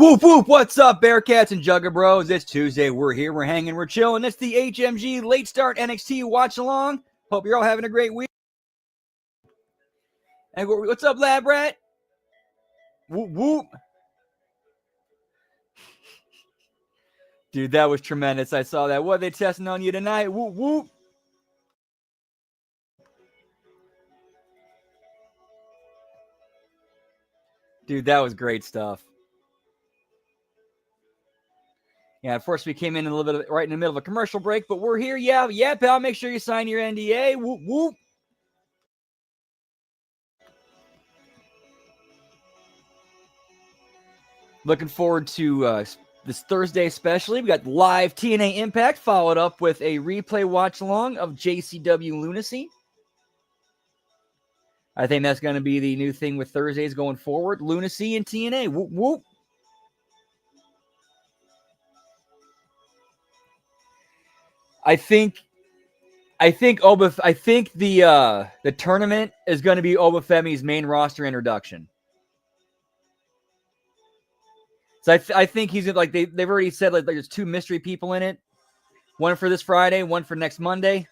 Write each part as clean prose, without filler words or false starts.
Whoop, whoop. What's up, Bearcats and Jugger Bros? It's Tuesday. We're here. We're hanging. We're chilling. It's the HMG Late Start NXT Watch Along. Hope you're all having a great week. And what's up, Lab Rat? Whoop, whoop. Dude, that was tremendous. I saw that. What are they testing on you tonight? Whoop, whoop. Dude, that was great stuff. Yeah, of course, we came in a little bit right in the middle of a commercial break, but we're here. Yeah, pal. Make sure you sign your NDA. Whoop, whoop. Looking forward to this Thursday especially. We got live TNA Impact, followed up with a replay watch-along of JCW Lunacy. I think that's going to be the new thing with Thursdays going forward. Lunacy and TNA. Whoop, whoop. I think the tournament is going to be Obafemi's main roster introduction. So I think he's like they've already said like there's two mystery people in it, one for this Friday, one for next Monday.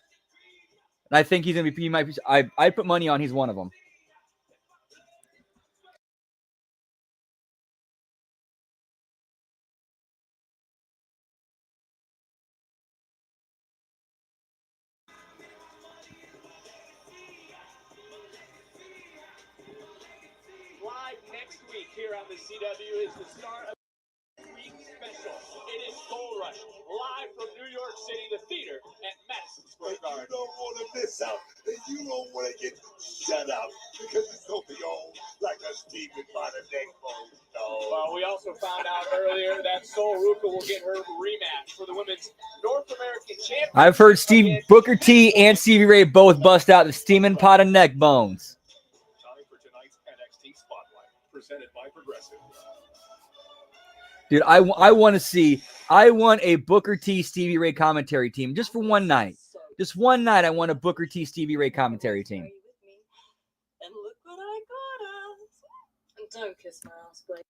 And I think he's gonna be. He might be. I put money on he's one of them. Live next week here on the CW is the start of the week special. It is Gold Rush, live from New York City, the theater at Madison Square Garden. You don't want to miss out, and you don't want to get shut out because it's going to be on like a Stephen by the neck bone. No. Well, we also found out earlier that Sol Ruka will get her rematch for the women's North American Championship. I've heard Steve Booker T and Stevie Ray both bust out the steaming pot of neck bones. Time for tonight's NXT Spotlight, presented by Progressive. Dude, I want to see. I want a Booker T Stevie Ray commentary team just for one night. Just one night, I want a Booker T Stevie Ray commentary team. And look what I got us. And don't kiss my ass, Blake.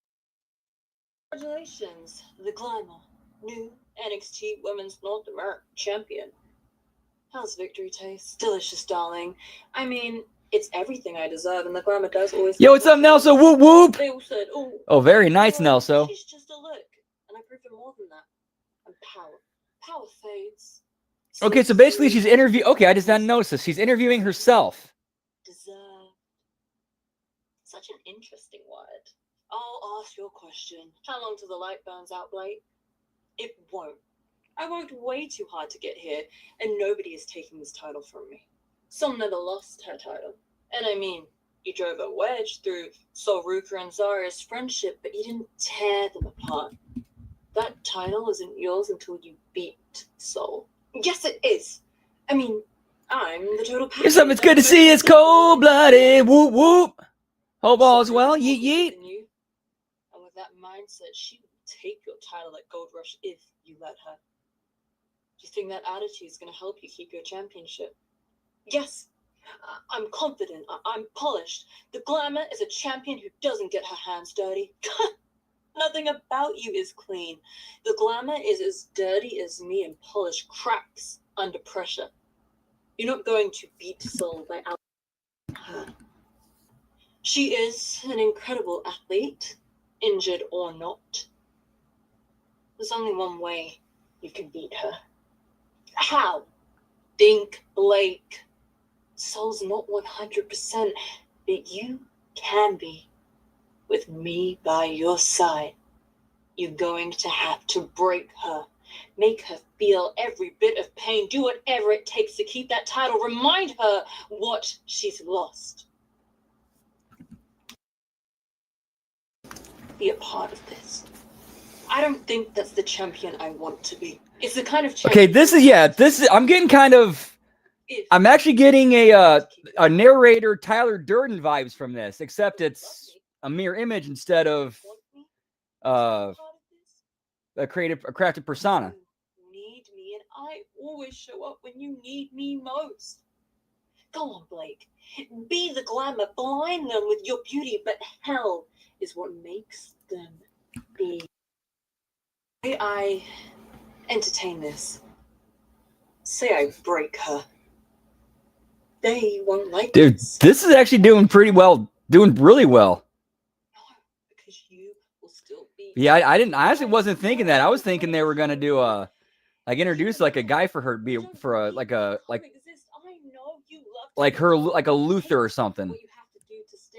Congratulations, the Glamour, new NXT Women's North American Champion. How's victory taste? Delicious, darling. I mean, it's everything I deserve, and the Glamour does always. Yo, what's up, Nelson? Whoop whoop. They all said, Oh, very nice, Nelson. She's just a look, and I proved it more than that. And power fades. Okay, so basically she's interviewing. Okay, I just didn't notice this. She's interviewing herself. Deserved. Such an interesting word. I'll ask your question. How long till the light burns out, Blake? It won't. I worked way too hard to get here, and nobody is taking this title from me. Sol never lost her title. And I mean, you drove a wedge through Sol Ruka and Zara's friendship, but you didn't tear them apart. That title isn't yours until you beat Sol. Yes, it is. I mean, I'm the total package. Here's something. It's good to see. It's cold-blooded. Whoop whoop. Hope all is well. Yeet yeet. And with that mindset, she will take your title at Gold Rush if you let her. Do you think that attitude is going to help you keep your championship? Yes. I'm confident. I'm polished. The Glamour is a champion who doesn't get her hands dirty. Nothing about you is clean. The Glamour is as dirty as me and polished cracks under pressure. You're not going to beat Sol by out her. She is an incredible athlete, injured or not. There's only one way you can beat her. How? Think, Blake. Sol's not 100%, but you can be. With me by your side, you're going to have to break her. Make her feel every bit of pain. Do whatever it takes to keep that title. Remind her what she's lost. Be a part of this. I don't think that's the champion I want to be. It's the kind of champion. Okay, this is. I'm getting kind of. I'm actually getting a narrator Tyler Durden vibes from this, except it's a mirror image instead of a crafted persona. You need me, and I always show up when you need me most. Go on, Blake. Be the Glamour. Blind them with your beauty, but hell is what makes them be. I entertain this. Say I break her. They won't like Dude, this is actually doing pretty well. Doing really well. No, because you will still be. Yeah, I honestly wasn't thinking that. I was thinking they were gonna do like introduce like a guy for her to be for a like a like her like a Luther or something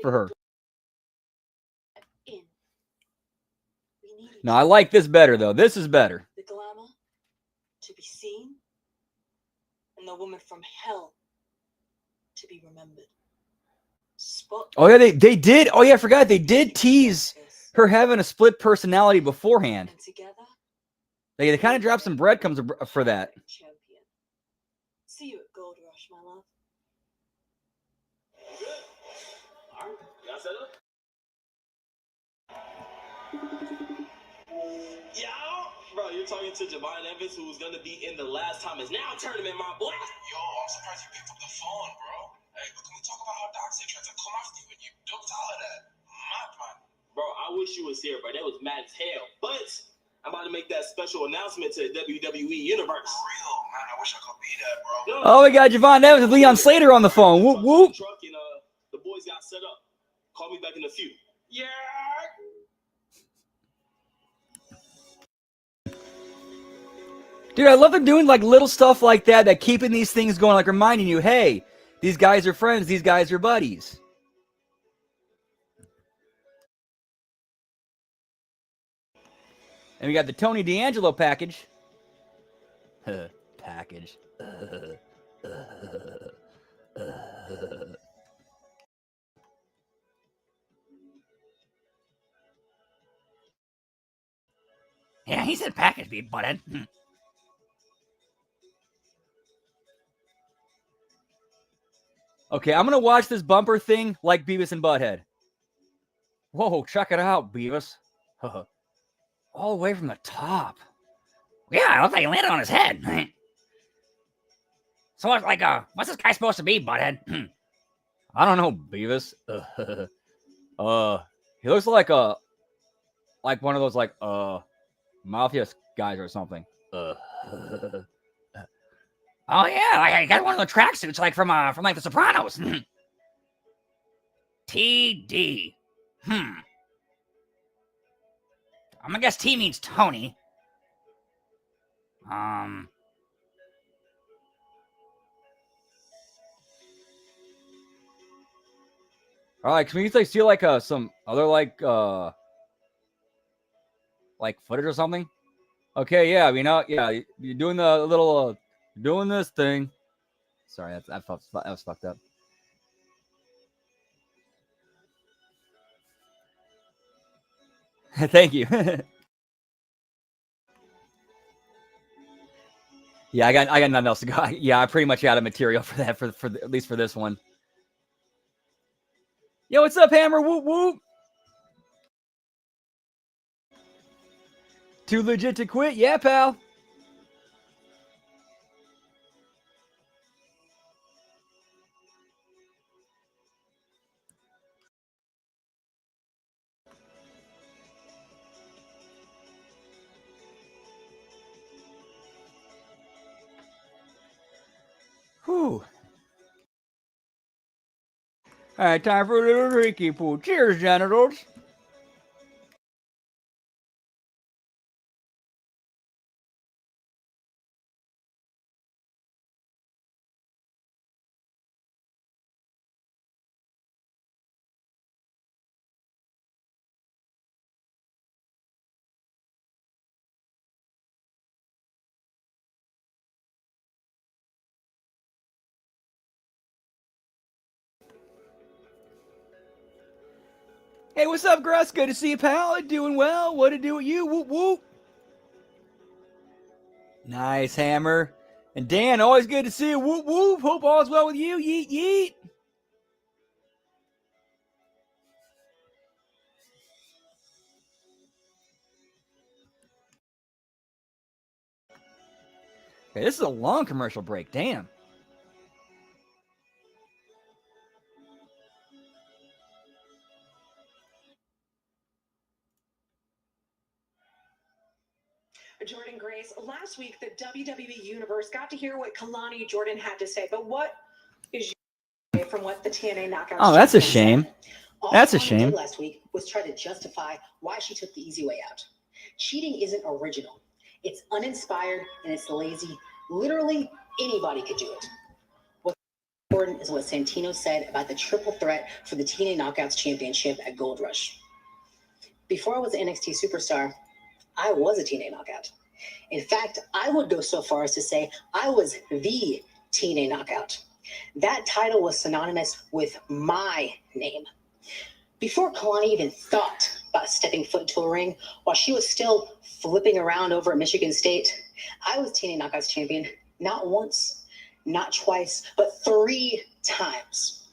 for her. No, I like this better though. This is better. The glamour to be seen, and the woman from hell to be remembered. Oh yeah, they did. Oh yeah, I forgot they did tease her having a split personality beforehand. They kind of dropped some breadcrumbs for that. Champion. See you at Gold Rush, my love. Alright, y'all set up? Yo, bro, you're talking to Javon Evans, who's gonna be in the Last Time Is Now tournament, my boy. Yo, I'm surprised you picked up the phone, bro. Hey, but can we talk about how Doxie tried to come after you and you ducked all of that? Madman. Bro, I wish you was here, bro. That was mad as hell. But I'm about to make that special announcement to the WWE Universe. For real, man. I wish I could be there, bro. Oh, we got Javon Evans with Leon Slater on the phone. Whoop whoop. Truck and, the boys got set up. Call me back in a few. Yeah. Dude, I love them doing like little stuff like that keeping these things going, like reminding you, hey, these guys are friends, these guys are buddies. And we got the Tony D'Angelo package. Package. Yeah, he said package, be butthead. Okay, I'm going to watch this bumper thing like Beavis and Butthead. Whoa, check it out, Beavis. All the way from the top. Yeah, it looks like he landed on his head. So it's like, what's this guy supposed to be, Butthead? I don't know, Beavis. He looks like one of those mafia guys or something. Oh yeah, I got one of the tracksuits like from like The Sopranos. TD. I'm gonna guess T means Tony. All right, can we see like some other like footage or something? Okay, yeah, you're doing the little doing this thing. Sorry, that was fucked up. Thank you. Yeah, I got nothing else to go. Yeah, I pretty much out of material for that for at least for this one. Yo, what's up, Hammer? Whoop whoop. Too legit to quit? Yeah, pal. Whew. All right, time for a little drinky poo. Cheers, genitals. Hey, what's up, Gruss? Good to see you, pal. Doing well. What to do with you? Whoop whoop. Nice, Hammer. And Dan, always good to see you. Whoop whoop. Hope all's well with you. Yeet yeet. Okay, this is a long commercial break. Damn. Jordan Grace, last week the WWE Universe got to hear what Kalani Jordan had to say, but what is your from what the TNA Knockouts? Oh, that's a champion shame. said? All That's a Kalani shame. did last week was try to justify why she took the easy way out. Cheating isn't original. It's uninspired and it's lazy. Literally anybody could do it. What's important is what Santino said about the triple threat for the TNA Knockouts Championship at Gold Rush. Before I was an NXT superstar, I was a TNA Knockout. In fact, I would go so far as to say I was the TNA Knockout. That title was synonymous with my name. Before Kalani even thought about stepping foot into a ring, while she was still flipping around over at Michigan State, I was TNA Knockouts champion not once, not twice, but 3 times.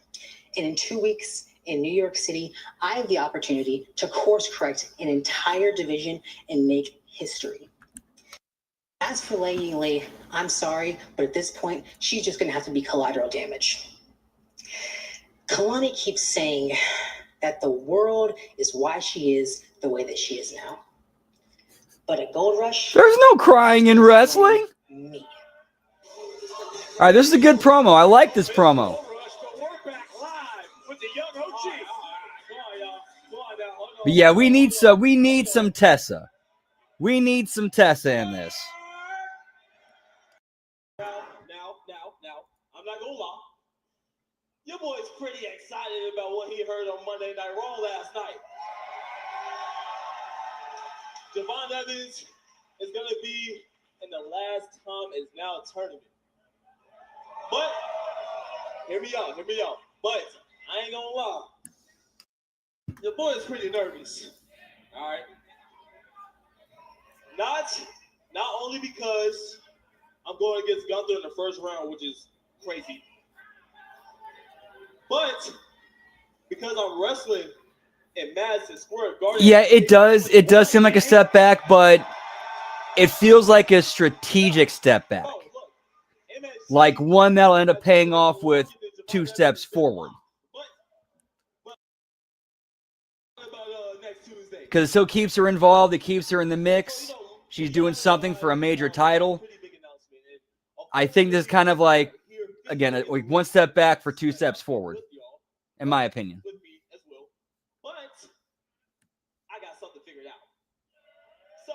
And in 2 weeks in New York City, I have the opportunity to course correct an entire division and make history. As for Lei Ying, I'm sorry, but at this point, she's just going to have to be collateral damage. Kalani keeps saying that the world is why she is the way that she is now. But at Gold Rush, There's no crying in wrestling. me. All right, this is a good promo. I like this promo. Gold Rush, but we're back live with the young OG. Come on, y'all. Come on now. Hold on. But yeah, we need some Tessa. We need some Tessa in this. Now, I'm not gonna lie. Your boy's pretty excited about what he heard on Monday Night Raw last night. Javon Evans is gonna be in the last Tom Is Now tournament. But hear me out. But I ain't gonna lie. Your boy is pretty nervous. All right. Not only because I'm going against Gunther in the first round, which is crazy, but because I'm wrestling in Madison Square Garden. Yeah, it does. It does seem like a step back, but it feels like a strategic step back. Like one that'll end up paying off with 2 steps forward. Because it still keeps her involved. It keeps her in the mix. She's doing something for a major title. I think this is kind of like, again, like 1 step back for 2 steps forward, in my opinion. But I got something figured out. So,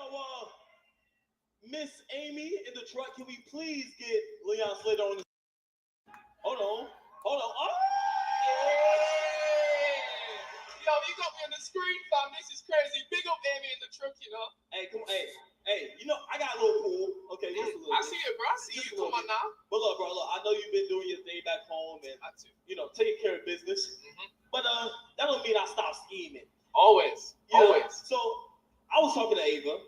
Miss Amy in the truck, can we please get Leon Slater on the... Hold on. Oh! Yo, you got me on the screen, fam. This is crazy. Big up Amy in the truck, you know. Hey, come on. Hey, you know, I got a little pool. Okay, just a little I bit. see it, bro. I see Just you. a little Come on bit. now. But look, bro, I know you've been doing your thing back home and, you know, taking care of business. But that don't mean I stop scheming. Always. You know? Always. So, I was talking to Ava.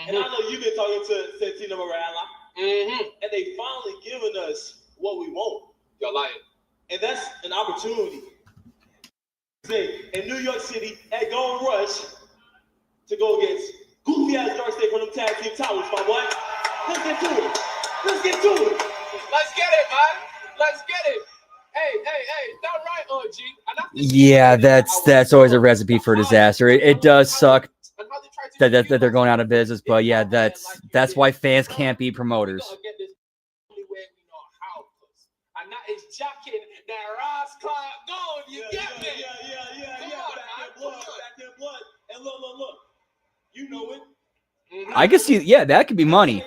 And I know you've been talking to Santino Marella. And they finally given us what we want. You're lying. And that's an opportunity. In New York City at Gold Rush to go against goofy ass Dark State from them tag team towers, my boy. Let's get to it. Let's get it, man. Let's get it. Hey, that right, OG. Yeah, that's always a recipe for disaster. It does suck that they're going out of business, but yeah, that's why fans can't be promoters. And that is jacking that Ross Clark gold. You get me? Yeah. Back their blood. And look. You know it. I can see, yeah, that could be money,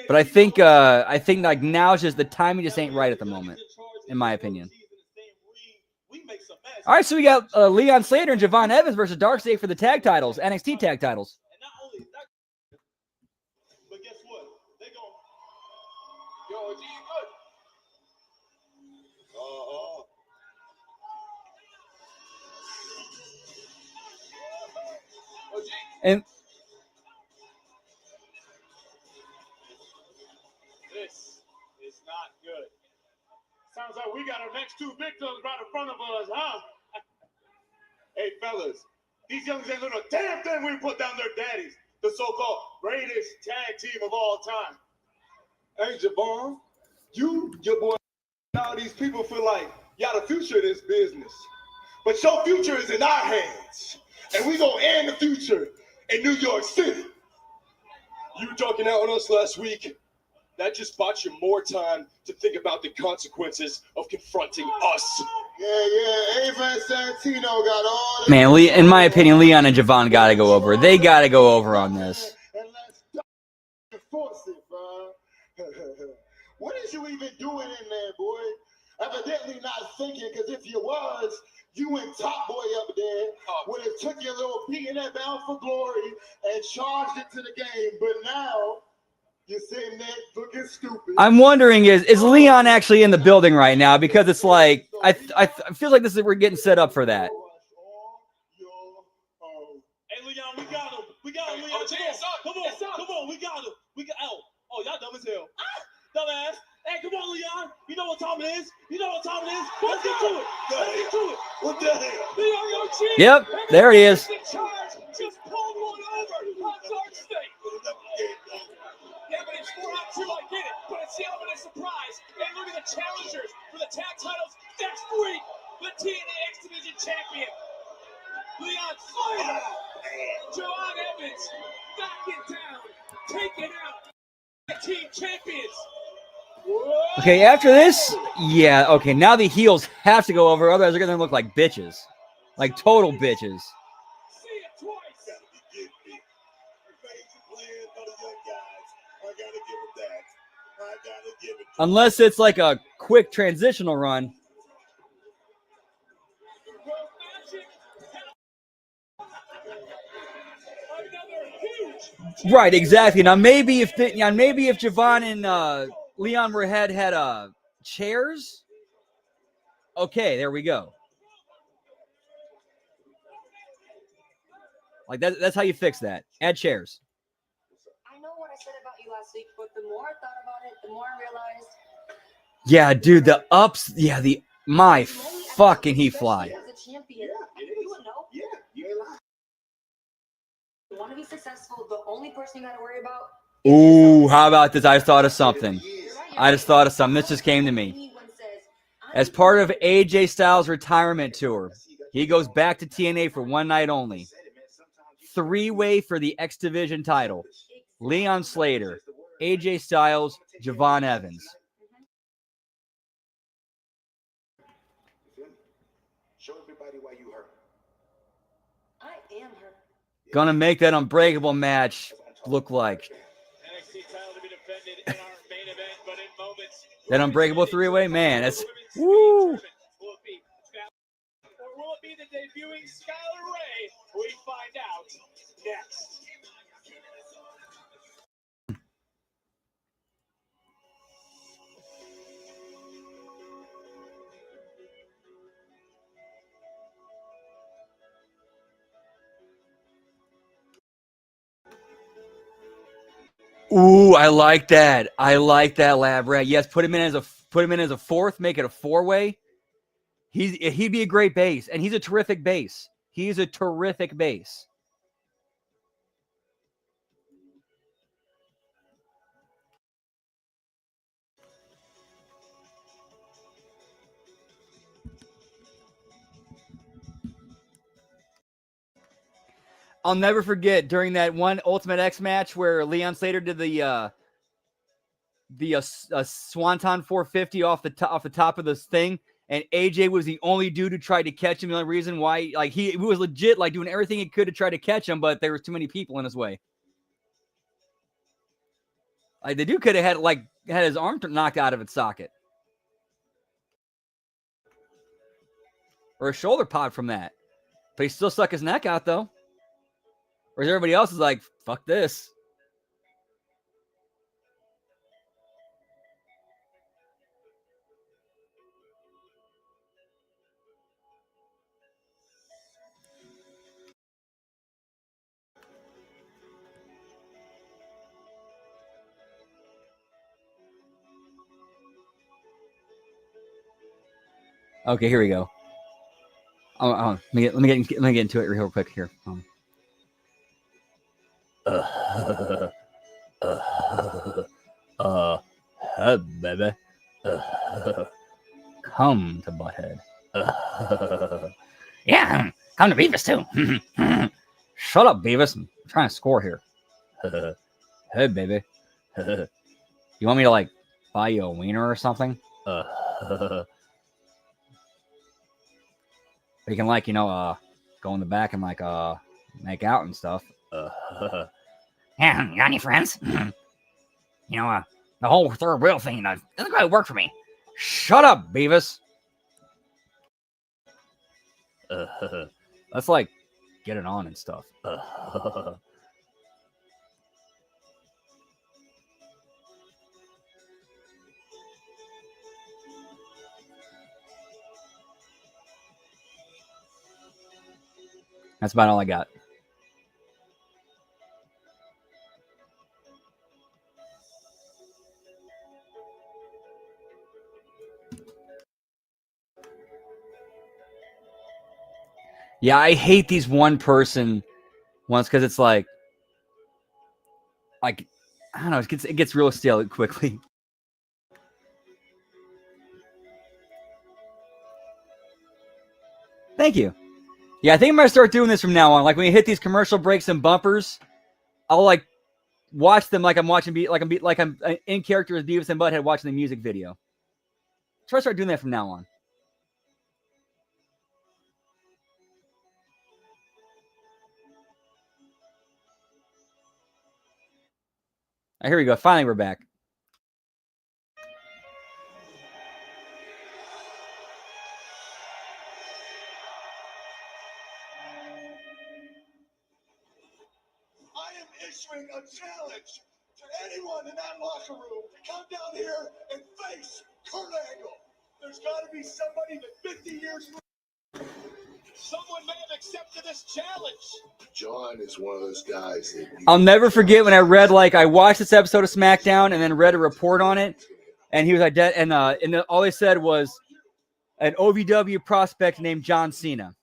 but I think like now it's just the timing just ain't right at the moment, in my opinion. All right, so we got Leon Slater and Javon Evans versus Darkseid for the tag titles, NXT tag titles. And not only that, but guess what? They gon' Yo, OG, you good? OG? And This is not good. Sounds like we got our next 2 victims right in front of us, huh? Hey, fellas, these youngsters ain't doing a damn thing we put down their daddies, the so-called greatest tag team of all time. Hey, Javon, your boy, all these people feel like y'all the future of this business. But your future is in our hands. And we gonna end the future in New York City. You were talking out on us last week. That just bought you more time to think about the consequences of confronting us. Yeah. Ava Santino got all the Man, in my opinion, Leon and Javon got to go over. They got to go over on this. And let's force it, bro. What is you even doing in there, boy? Evidently not thinking, because if you was, you and Top Boy up there would have took your little beat in that Bound for Glory and charged it to the game. But now you're sitting there looking stupid. I'm wondering, is Leon actually in the building right now? Because it's like I feel like we're getting set up for that. Hey, Leon, we got him. We got him, Leon. Come on. We got him. Oh, y'all dumb as hell. Dumbass. Hey, come on, Leon. You know what time it is. Let's get to it. What the hell? Leon, yo, cheer. Yep, there he is. Just pulled one over. Hot dog steak. Yeah, but it's 4-2, I get it. But it's the element of surprise. And look at the challengers for the tag titles next week. The TNA X Division champion. Leon Slater. John Evans. Back in town. Taking out the team champions. Okay, after this, yeah, okay, now the heels have to go over, otherwise they're going to look like bitches. Like total bitches. See it twice. Unless it's like a quick transitional run. Right, exactly. Now maybe if Javon and Leon had chairs. Okay, there we go. Like that's how you fix that. Add chairs. I know what I said about you last week, but the more I thought about it, the more I realized. Yeah, dude, the ups. Yeah, my fucking he fly. As a champion, you would know. Yeah, you ain't lying. You want to be successful. The only person you got to worry about. Ooh, how about this? I just thought of something. This just came to me. As part of AJ Styles' retirement tour, he goes back to TNA for one night only. 3-way for the X Division title. Leon Slater, AJ Styles, Javon Evans. Show everybody why you hurt. I am her. Gonna make that unbreakable match look like NXT title to be defended in our main event, but in moments. that unbreakable 3-way. Man, that's woo. Will it be the debuting Skylar Ray? We find out next. Ooh, I like that. Lab Rat. Yes, put him in as a fourth, make it a 4-way. He'd be a great base, and he's a terrific base. I'll never forget during that one Ultimate X match where Leon Slater did the Swanton 450 off the top of this thing, and AJ was the only dude who tried to catch him. The only reason why, like, he was legit, like, doing everything he could to try to catch him, but there was too many people in his way. Like, the dude could have had his arm knocked out of its socket, or a shoulder popped from that. But he still stuck his neck out though. Whereas everybody else is like, fuck this. Okay, here we go. Let me get into it real quick here. Hey, baby. Come to Butthead. Yeah, come to Beavis too. Shut up, Beavis. I'm trying to score here. Hey, baby. You want me to like buy you a wiener or something? You can like go in the back and like make out and stuff. Yeah, got any friends? The whole third wheel thing doesn't quite work for me. Shut up, Beavis. Let's like get it on and stuff. That's about all I got. Yeah, I hate these one person ones because it's like I don't know, it gets real stale quickly. Thank you. Yeah, I think I'm gonna start doing this from now on. Like when you hit these commercial breaks and bumpers, I'll like watch them like I'm watching like I'm in character with Beavis and Butthead watching the music video. Try to start doing that from now on. Here we go. Finally, we're back. I am issuing a challenge to anyone in that locker room to come down here and face Kurt Angle. There's got to be somebody that 50 years someone may have accepted this challenge. John is one of those guys that I'll never forget when I read I watched this episode of SmackDown and then read a report on it, and he was all they said was an OVW prospect named John Cena.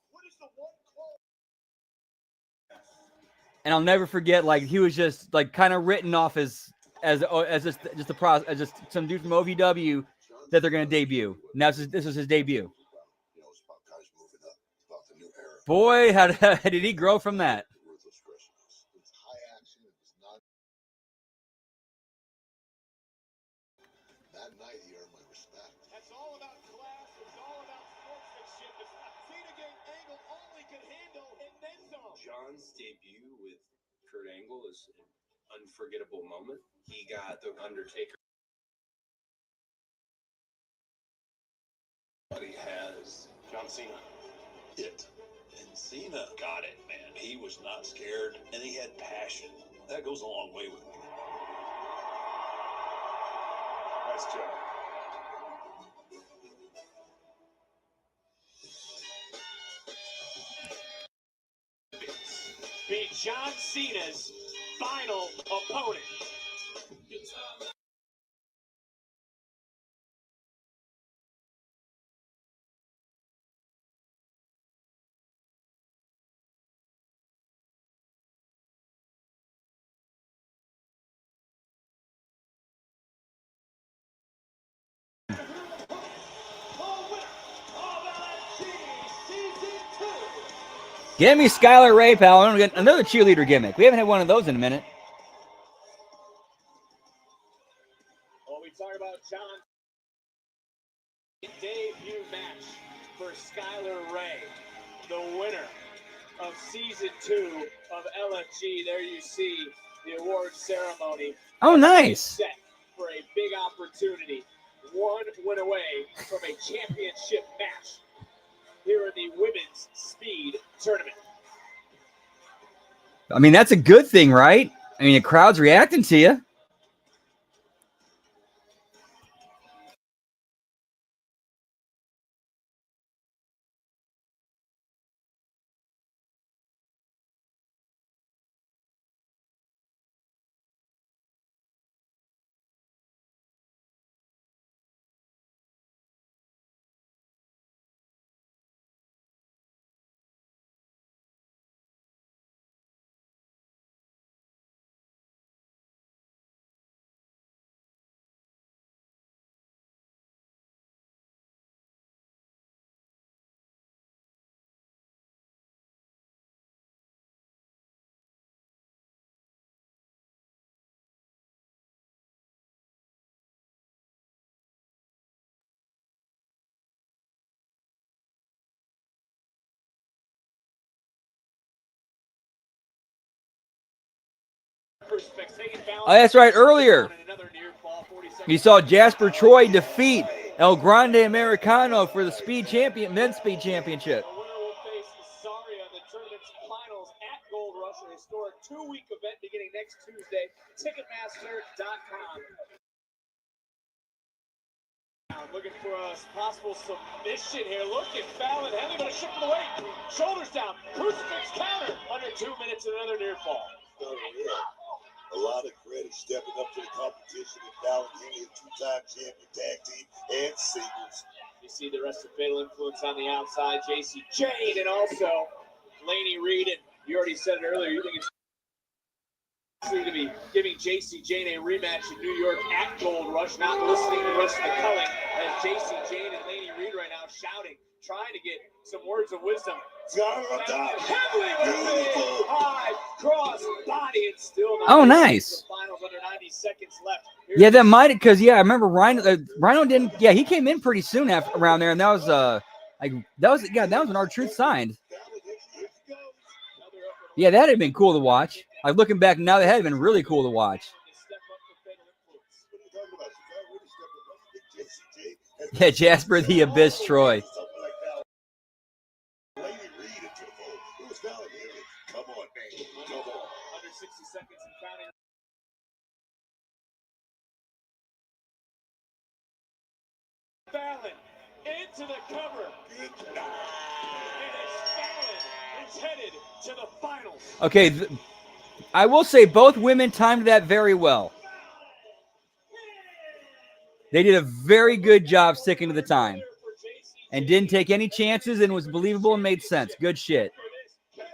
And I'll never forget, he was just kind of written off as just some dude from OVW that they're gonna debut. Now this was his debut. Boy, how did he grow from that? That night he earned my respect. That's all about class. It's all about sportsmanship. Cena gave Angle all he could handle and then some. John's debut with Kurt Angle is an unforgettable moment. He got the Undertaker. But he has John Cena. It. And Cena got it, man. He was not scared, and he had passion. That goes a long way with me. Nice job. Be John Cena's final opponent. Get me Skylar Ray, pal. I'm gonna get another cheerleader gimmick. We haven't had one of those in a minute. Well, we talk about John debut match for Skylar Ray, the winner of season 2 of LFG. There you see the award ceremony. Oh, nice. Set for a big opportunity. One win away from a championship match here in the women's speed tournament. I mean, that's a good thing, right? I mean, the crowd's reacting to you. Oh, that's right. Earlier, you saw Jasper Troy defeat El Grande Americano for the men's speed championship. The winner will face Zaria in the tournament's finals at Gold Rush, a historic 2-week event beginning next Tuesday. Ticketmaster.com. Looking for a possible submission here. Look at Fallon Henley, but a shift of the weight. Shoulders down. Crucifix counter. Under 2 minutes and another near fall. Oh, yeah. A lot of credit stepping up to the competition and Fallon Henley, a two-time champion tag team and singles. You see the rest of Fatal Influence on the outside. JC Jane and also Laney Reed. And you already said it earlier. You think it's to be giving JC Jane a rematch in New York at Gold Rush, not listening to the rest of the culling as JC Jane and Laney Reed right now shouting, trying to get some words of wisdom. Heavily with a high cross body and still not. Oh, nice. Finals under 90 seconds left. Yeah, that might, because I remember Rhino didn't. Yeah, he came in pretty soon after around there, and that was that was when R-Truth signed. Yeah, that'd have been cool to watch. Like looking back now, that had been really cool to watch. Yeah, Jasper the Abyss Troy. Under 60 seconds and counting. Fallon into the cover. And as Fallon is headed to the finals. Okay, I will say both women timed that very well. They did a very good job sticking to the time and didn't take any chances and was believable and made sense. Good shit. Right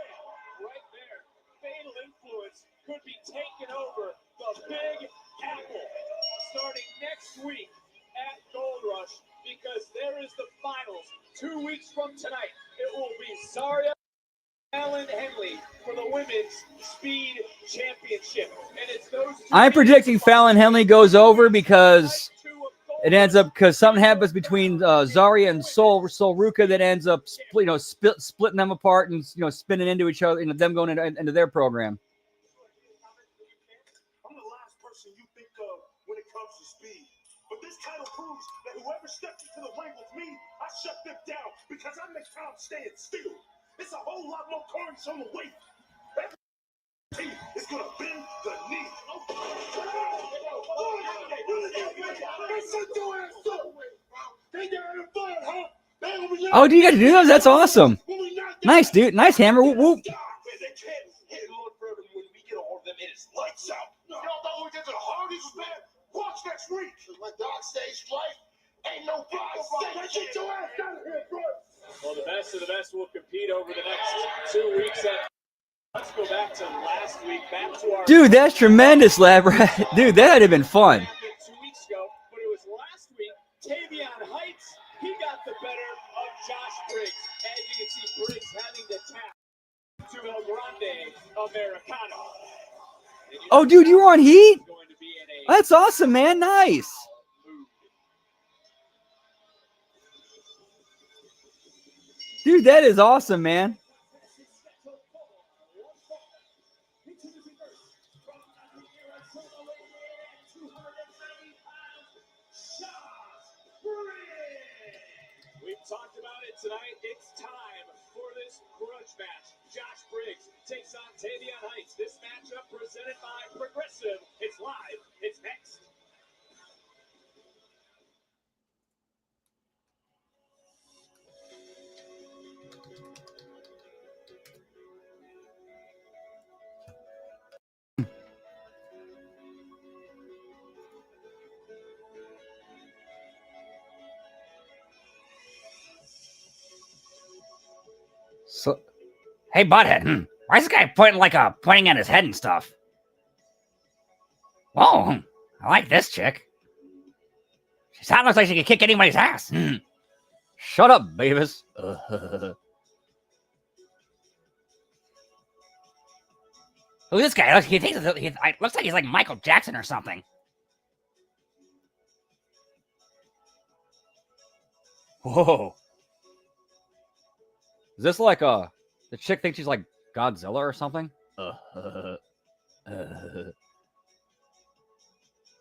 there, Fatal Influence could be taking over the Big Apple starting next week at Gold Rush because there is the finals 2 weeks from tonight. It will be Zaria Fallon Henley for the Women's Speed Championship. And it's those two. I'm predicting Fallon Henley goes over because it ends up because something happens between Zaria and Sol Ruka that ends up splitting them apart and spinning into each other, them going into their program. I'm the last person you think of when it comes to speed. But this title proves that whoever steps into the ring with me, I shut them down because I make time stand still. It's a whole lot more carnage on the way. Every team is gonna bend the knee. Oh, do you got to do those? That's awesome. Nice, dude. Nice hammer. Whoop, whoop. They can't hit Lord Further when we get all of them. It is lights out. Y'all know who did the hardest, man? Watch next week. When Doc stays straight, ain't no fly. Get your ass out of here, bro. Well, the best of the best will compete over the next 2 weeks. Let's go back to last week. Back to our Dude, that's tremendous, Lab Rat. Dude, that would have been fun. 2 weeks ago, but it was last week. Tavion Heights, he got the better of Josh Briggs. As you can see, Briggs having to tap to El Grande Americano. Oh, dude, you were on Heat? That's awesome, man. Nice. Dude, that is awesome, man. We've talked about it tonight. It's time for this grudge match. Josh Briggs takes on Tavion Heights. This matchup presented by Progressive. It's live. It's next. So, hey, butthead, why is this guy pointing at his head and stuff? Whoa, I like this chick. She sounds like she could kick anybody's ass. Shut up, Beavis. Who's this guy? He looks like he's like Michael Jackson or something. Whoa. Is this like the chick thinks she's like Godzilla or something?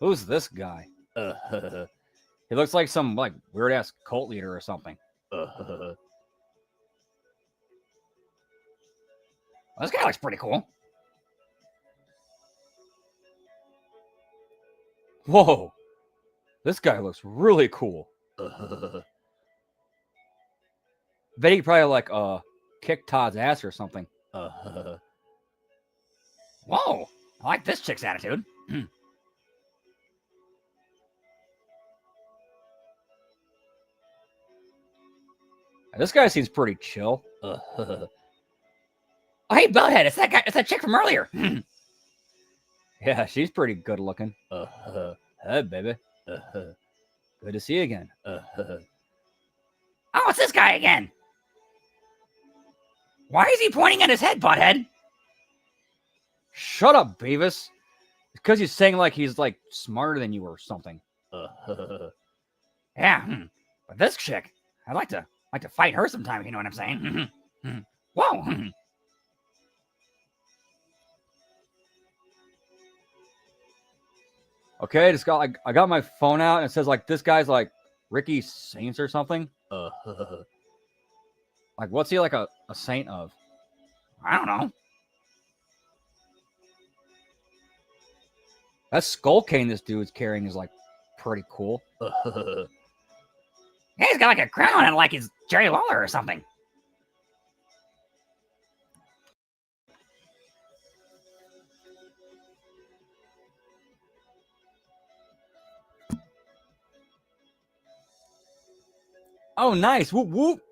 Who's this guy? He looks like some like weird ass cult leader or something. This guy looks pretty cool. Whoa. This guy looks really cool. Bet he probably like kick Todd's ass or something. Whoa. I like this chick's attitude. This guy seems pretty chill. Oh, hey, Bellhead, it's that guy. It's that chick from earlier. Yeah, she's pretty good looking. Hey, baby. Good to see you again. Oh, it's this guy again. Why is he pointing at his head, butthead? Shut up, Beavis. It's because he's saying like he's like smarter than you or something. Yeah, but this chick, I'd like to fight her sometime. If you know what I'm saying? Whoa. Okay, just got I got my phone out and it says like this guy's like Ricky Saints or something. Like what's he like a saint of? I don't know. That skull cane this dude's carrying is like pretty cool. Yeah, he's got like a crown and like he's Jerry Lawler or something. Oh, nice. Whoop, whoop.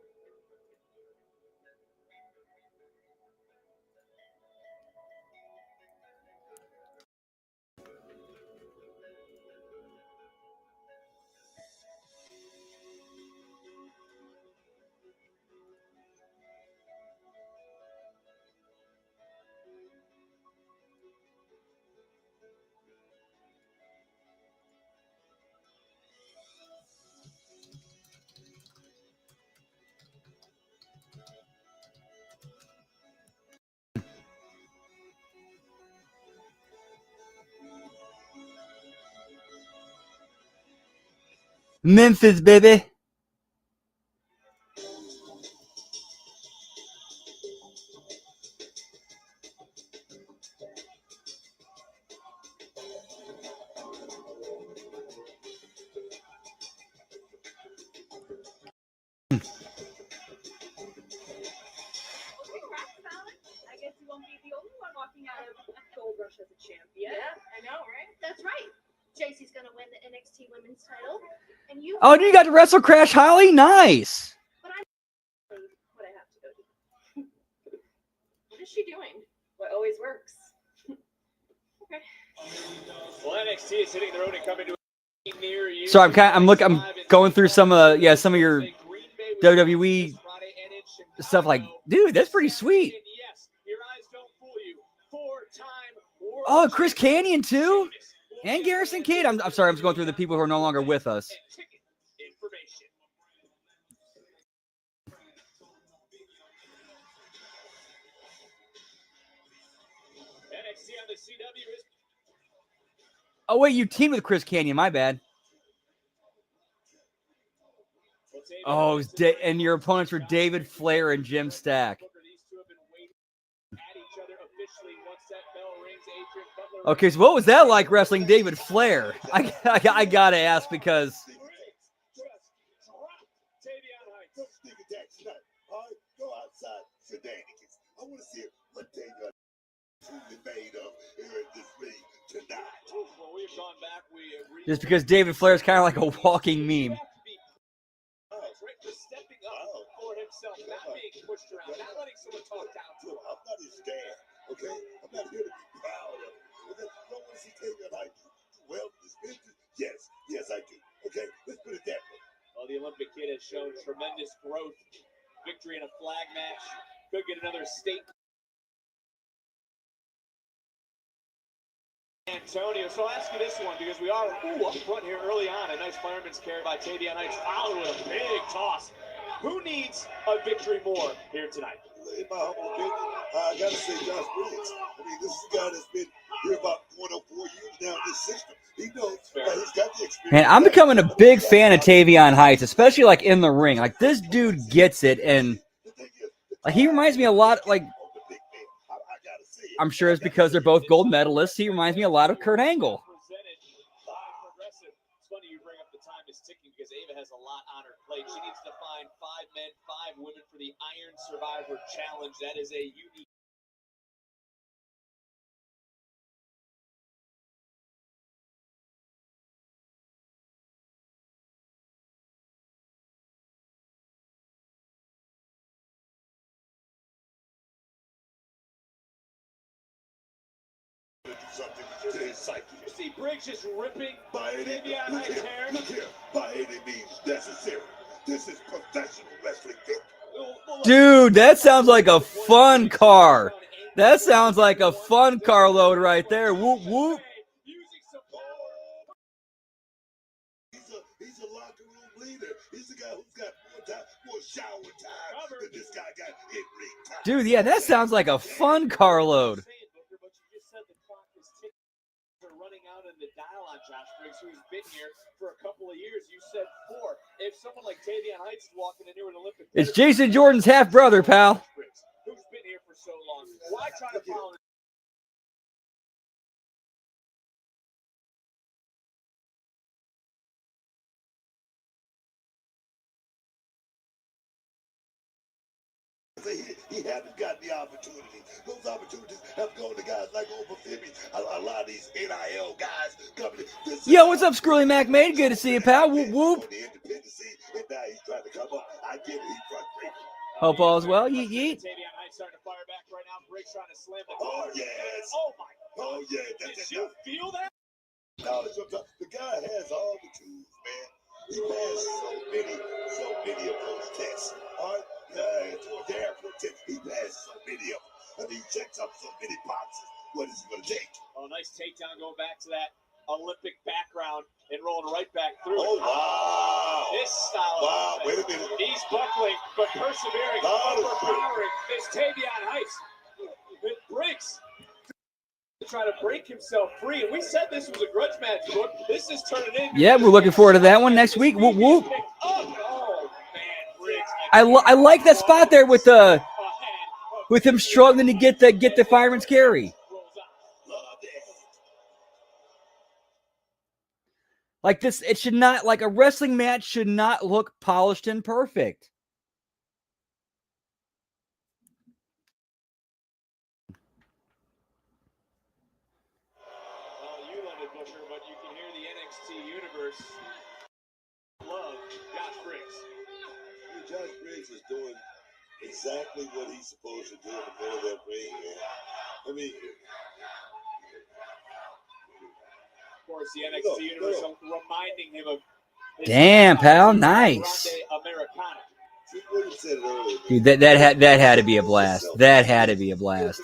Memphis, baby. I guess you won't be the only one walking out of Gold Rush as a champion. Yeah, I know, right? That's right. JC's gonna win the NXT Women's title, and you. Oh, you got to wrestle Crash Holly? Nice. But I what I have to go do. What is she doing? What always works. Okay. Well, NXT is hitting the road and coming to a near you. So I'm going through some of your WWE stuff. Like, dude, that's pretty sweet. Oh, Chris Kanyon too, and Garrison Kidd. I'm sorry, I'm just going through the people who are no longer with us. Oh wait, you teamed with Chris Kanyon. My bad. Oh, and your opponents were David Flair and Jim Stack. Okay, so what was that like wrestling David Flair? I gotta ask because. Go outside, shenanigans. I want to see what they got truly made of here in this ring tonight. Well, we've gone back. Just because David Flair is kind of like a walking meme. Just stepping up for himself, not being pushed around, not letting someone talk down to him. I'm not his dad, okay? I'm not here to be proud of. Okay? Don't want to see Taylor like do well in this business. Yes, I do. Okay, let's put it that way. Well, the Olympic kid has shown tremendous growth. Victory in a flag match. Could get another state. Antonio, so I'll ask you this one because we are up front here early on. A nice fireman's carry by Tavion Heights, followed with a big toss. Who needs a victory more here tonight? In my humble opinion, I got to say Josh Briggs. I mean, this is a guy that's been here about 104 down this system. He knows. He's got the experience. Man, I'm becoming a big fan of Tavion Heights, especially like in the ring. Like this dude gets it, and like he reminds me a lot. Like I'm sure it's because they're both gold medalists. He reminds me a lot of Kurt Angle. It's funny you bring up the time is ticking because Ava has a lot on her plate. She needs to find 5 men, 5 women for the Iron Survivor Challenge. That is a unique. Something to his psyche. You see Briggs just ripping By any, Tavion look Heights' here, hair. look here. By any means necessary. This is professional wrestling. Dude, that sounds like a fun car. That sounds like a fun carload right there. Whoop, whoop. He's a locker room leader. He's the guy who's got more shower time than this guy got in ring time. Dude, yeah, that sounds like a fun carload. Running out in the dial on Josh Briggs, who's been here for a couple of years. You said 4. If someone like Tavion Heights is walking in here with an Olympic, It's Jason Jordan's half brother, pal. Who's been here for so long? Why try to follow? He hasn't gotten the opportunity. Those opportunities have gone to guys like Overfimmy. A lot of these NIL guys coming. Yo, what's up, Screwly Mac Made? Good to see you, pal. Whoop, whoop. The independent scene, and now he's trying to come up. I get it. He's frustrated. Hope all is well. Yeet, yeet. Tavion Heights starting to fire back right now. Briggs trying to slam the Oh, yes. Oh, my God. Oh, yeah. That's Did you feel that? Knowledge of the guy has all the tools, man. He passed so many of those tests. All right? He passed so many of them. I mean, he checks up so many boxes. What is he going to take? Oh, nice takedown going back to that Olympic background and rolling right back through. Oh, wow. This style. Wow, wait a minute. He's buckling, but persevering, overpowering. This Tavion Heights with Briggs to try to break himself free. And we said this was a grudge match, Brooke. This is turning in. Yeah, we're looking forward to that one next week. Whoop, whoop. Oh, man, Briggs. I like that spot there with him struggling to get the fireman's carry. Like this, it should not, like a wrestling match should not look polished and perfect. Well, you love it, Booker, but you can hear the NXT universe love Josh Briggs. Josh Briggs is doing exactly what he's supposed to do in the middle of that ring, man. I mean, of course, the NXT universe reminding him of. Damn, pal, nice. Americana. Williams said it earlier. Dude, that had to be a blast. That had to be a blast.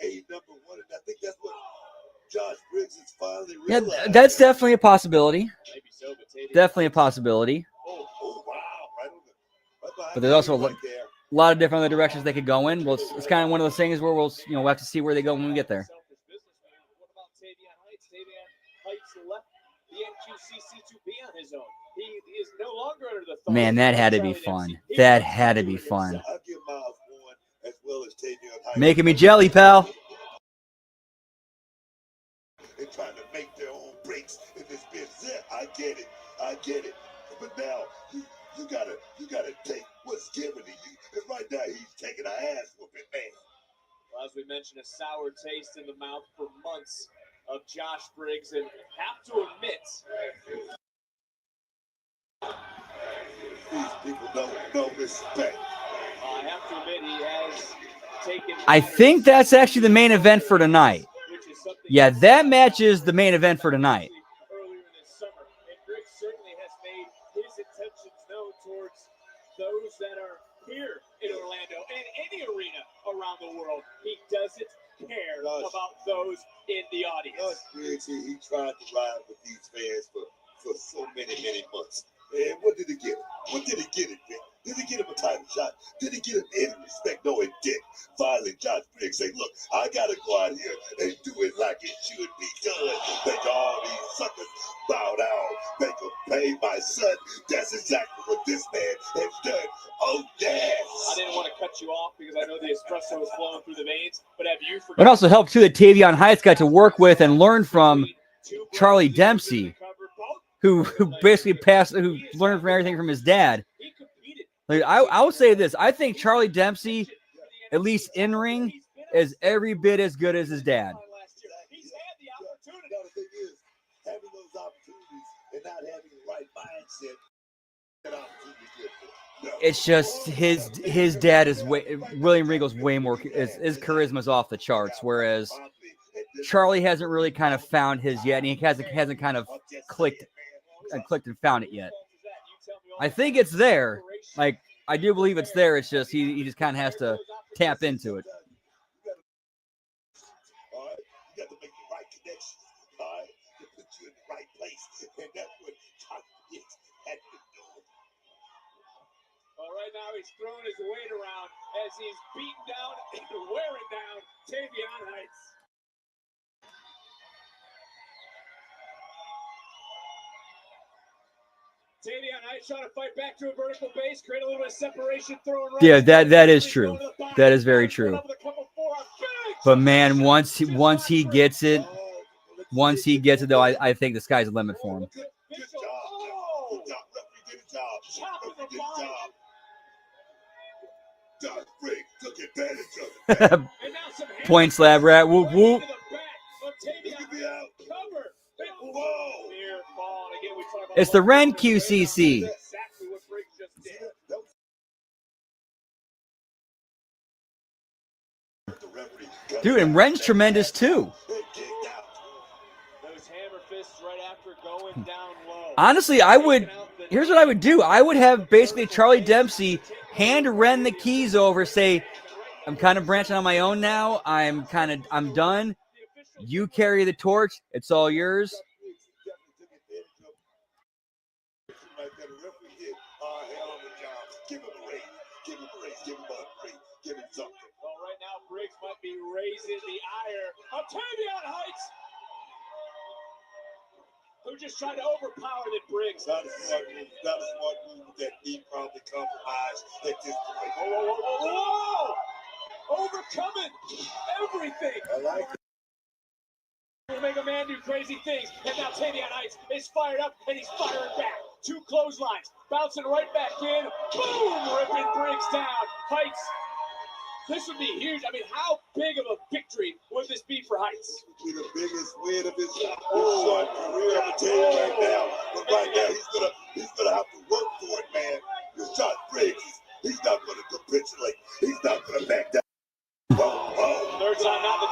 A1, and I think that's what Josh Briggs is finally Yeah, realizing. that's definitely a possibility. Maybe so, but Tavion. Definitely a possibility. Oh, wow. Right But there's also right there. a lot of different other directions they could go in. Well, it's kind of one of those things where we'll have to see where they go when we get there. What about Tavion Heights? Tavion Heights left the NQCC to be on his own. He is no longer under the thumb. Man, that had to be fun. That had to be fun. I'll give Miles one as well as Tavion Heights. Making me jelly, pal. They're trying to make their own breaks in this business. Yeah, I get it. But now you gotta take what's given to you. Because right now he's taking an ass whooping, man. Well, as we mentioned, a sour taste in the mouth for months of Josh Briggs, and have to admit, these people no respect. I have to admit he has taken. I think that's actually the main event for tonight. Which is something. Yeah, that match is the main event for tonight. Earlier this summer, and Briggs certainly has made his intentions known towards those that are here in Orlando and in any arena around the world. He doesn't care about those in the audience. Josh Briggs, he tried to ride with these fans for so many months. And what did he get? What did he get it, man? Did he get him a title shot? Did he get him any respect? No, he didn't. Finally, Josh Briggs said, look, I got to go out here and do it like it should be done. It also helped too that Tavion Heights got to work with and learn from Charlie Dempsey, who basically who learned from everything from his dad. Like, I will say this: I think Charlie Dempsey, at least in ring, is every bit as good as his dad. The thing is, having those opportunities and not having the right mindset. It's just his dad is William Regal's way more, his charisma's off the charts, whereas Charlie hasn't really kind of found his yet, and he hasn't kind of clicked and found it yet. I think it's there. Like, I do believe it's there. It's just he just kind of has to tap into it. All right, you got to make the right connections. All right, to put you in the right place, and that's what Charlie gets at the door. Well, right now he's throwing his weight around as he's beating down and wearing down Tavion Heights. Tavion Heights trying to fight back to a vertical base, create a little bit of separation, throwing right. Yeah, that is true. That is very true. But man, once he gets it, though, I think the sky's the limit for him. Good job. Good job. Josh Briggs took advantage of it. Point slab rat. Whoop whoop. It's the Ren QCC. Dude, and Ren's tremendous too. Honestly, here's what I would do. I would have basically Charlie Dempsey hand Ren the keys over, say, I'm kind of branching on my own now. I'm done. You carry the torch. It's all yours. Give him a raise. Give him a raise. Give him something. Well, right now, Briggs might be raising the ire of Tavion Heights, who just tried to overpower the Briggs. Not a smart move that he probably compromised at this point. Whoa! Overcoming everything. I like it. Will make a man do crazy things, and now Tavion Heights is fired up, and he's firing back. 2 clotheslines, bouncing right back in. Boom! Ripping Briggs down. Heights. This would be huge. I mean, how big of a victory would this be for Heights? This would be the biggest win of his short career. I'm gonna tell you right now. But right now, he's gonna have to work for it, man. Because Josh Briggs, he's not gonna capitulate. He's not gonna back down. Third time not the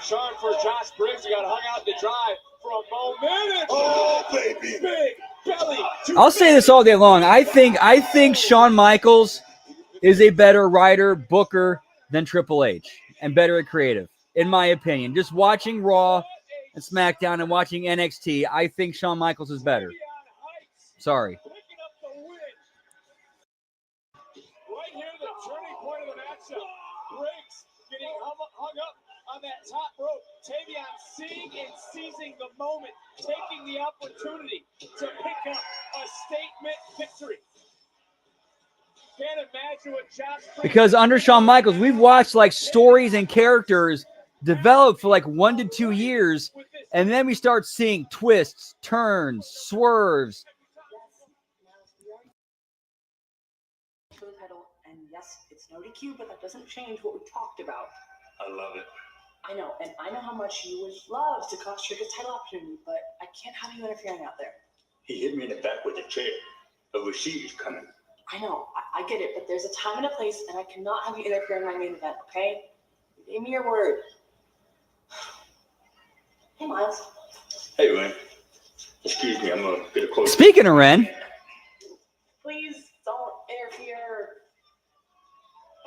charm for Josh Briggs. He got hung out to dry for a moment. Oh, baby. Big belly. I'll say this all day long. I think Shawn Michaels is a better writer, booker than Triple H, and better at creative, in my opinion. Just watching Raw and SmackDown and watching NXT, I think Shawn Michaels is better. Sorry. Right here, the turning point of the matchup. Briggs getting hung up on that top rope. Tavion seeing and seizing the moment, taking the opportunity to pick up a statement victory. Can't imagine what Josh Briggs, Because under Shawn Michaels, we've watched like stories and characters develop for like 1 to 2 years, and then we start seeing twists, turns, swerves. And yes, it's no DQ, but that doesn't change what we talked about. I love it. I know, and I know how much you would love to cost Trick a title opportunity, but I can't have you interfering out there. He hit me in the back with a chair. A receiver's coming. I know, I get it, but there's a time and a place, and I cannot have you interfere in my main event, okay? Give me your word. Hey, Miles. Hey, Ren. Excuse me, I'm going to get a close. Speaking of Ren, Please don't interfere.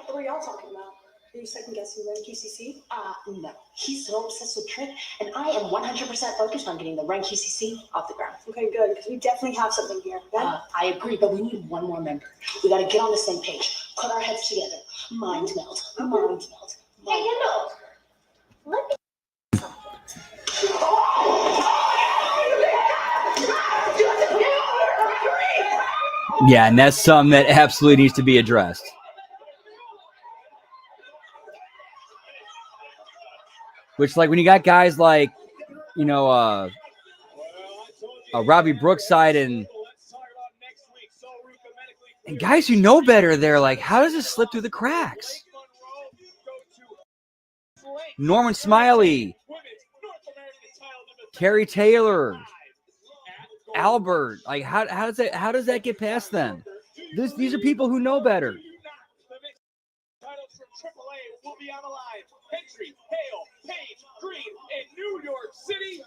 What were y'all talking about? Are you second guessing Ren QCC? No. He's so obsessed with Trick, and I am 100% focused on getting the Ren QCC off the ground. Okay, good, because we definitely have something here. I agree, but we need one more member. We got to get on the same page. Put our heads together. Mind meld. Mind meld. Hey, Kendall. Let me. yeah, and that's something that absolutely needs to be addressed. Which, like, when you got guys like, you know, Robbie Brookside and guys who know better, they're like, how does this slip through the cracks? Norman Smiley, Terry Taylor, Albert, like how does that get past them? These are people who know better. Titles from AAA will be on the line. Hendry, Hale, Page, Green, in New York City.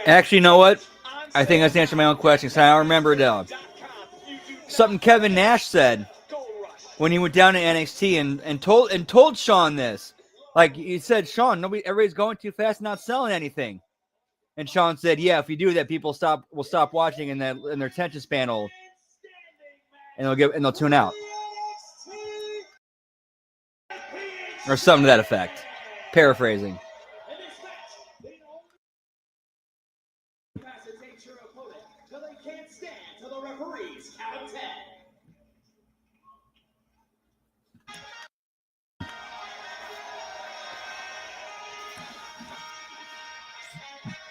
Actually, you know what? I think that's answering my own question. So I remember something Kevin Nash said when he went down to NXT and told Sean this. Like he said, Sean, everybody's going too fast, and not selling anything. And Sean said, "Yeah, if you do that, people will stop watching, and their attention span will, and they'll tune out, or something to that effect." Paraphrasing.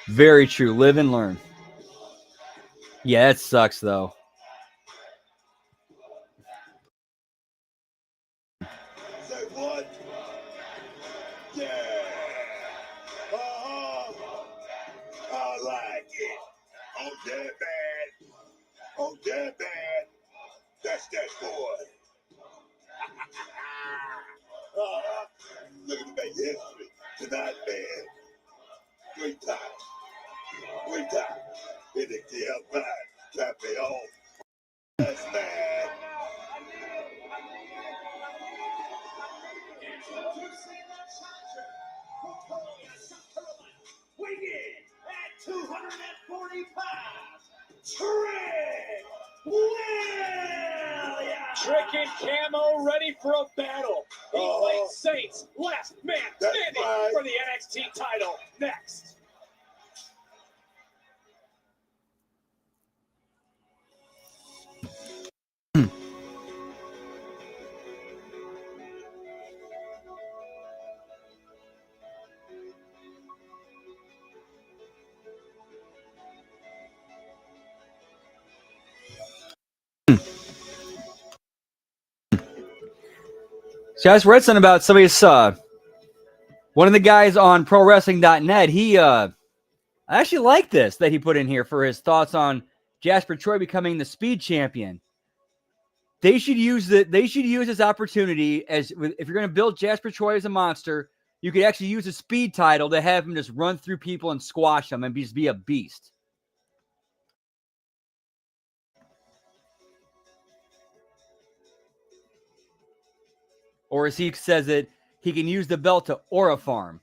Very true. Live and learn. Yeah, it sucks though. Say what? Yeah. I like it. Oh, yeah, bad. Oh, yeah, bad. That's that boy. Look at the make history tonight, man. 3 times. 3 times. NXT outside. Trap me on. Yes, man. Weighing in at 240 pounds, Trick Williams. Trick in camo, ready for a battle. He fights Saints, last man standing for the NXT title. Next. See, I just read something about somebody's one of the guys on ProWrestling.net. He I actually like this that he put in here for his thoughts on Jasper Troy becoming the Speed Champion. They should use this opportunity as if you're going to build Jasper Troy as a monster, you could actually use a Speed title to have him just run through people and squash them and just be a beast. Or as he says it, he can use the belt to Aura Farm.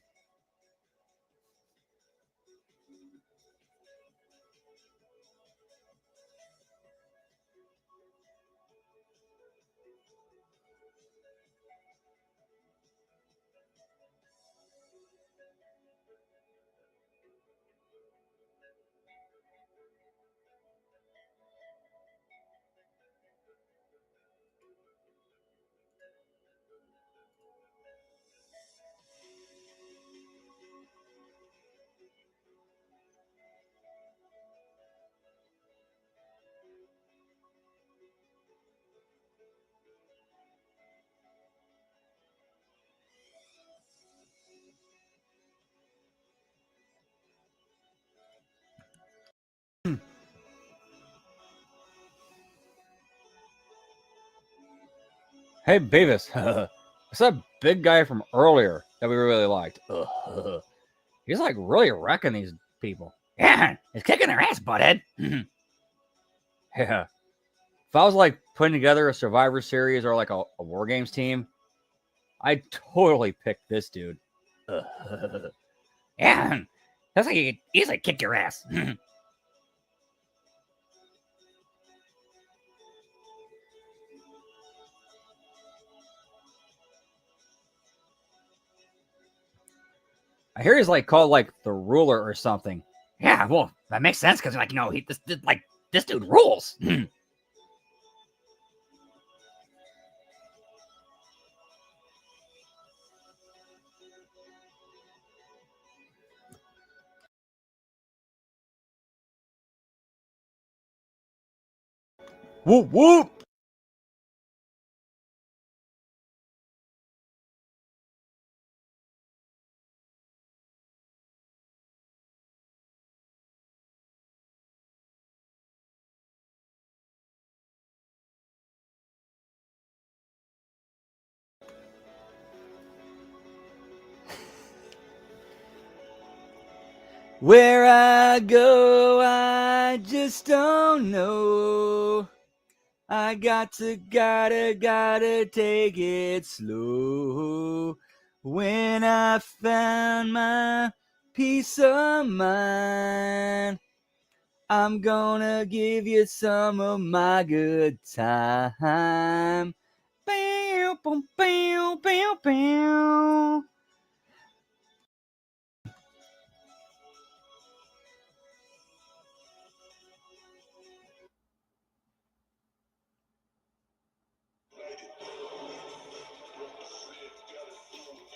Hey, Beavis. What's that big guy from earlier that we really liked? He's like really wrecking these people. Yeah, he's kicking their ass, butthead. Yeah. If I was like putting together a Survivor Series or like a War Games team, I'd totally pick this dude. Yeah, that's like he easily kick your ass. I hear he's like called like the ruler or something. Yeah, well, that makes sense because like this dude rules. Whoop whoop. Where I go, I just don't know. I gotta take it slow. When I found my peace of mind, I'm gonna give you some of my good time. Bow, bow, bow, bow, bow.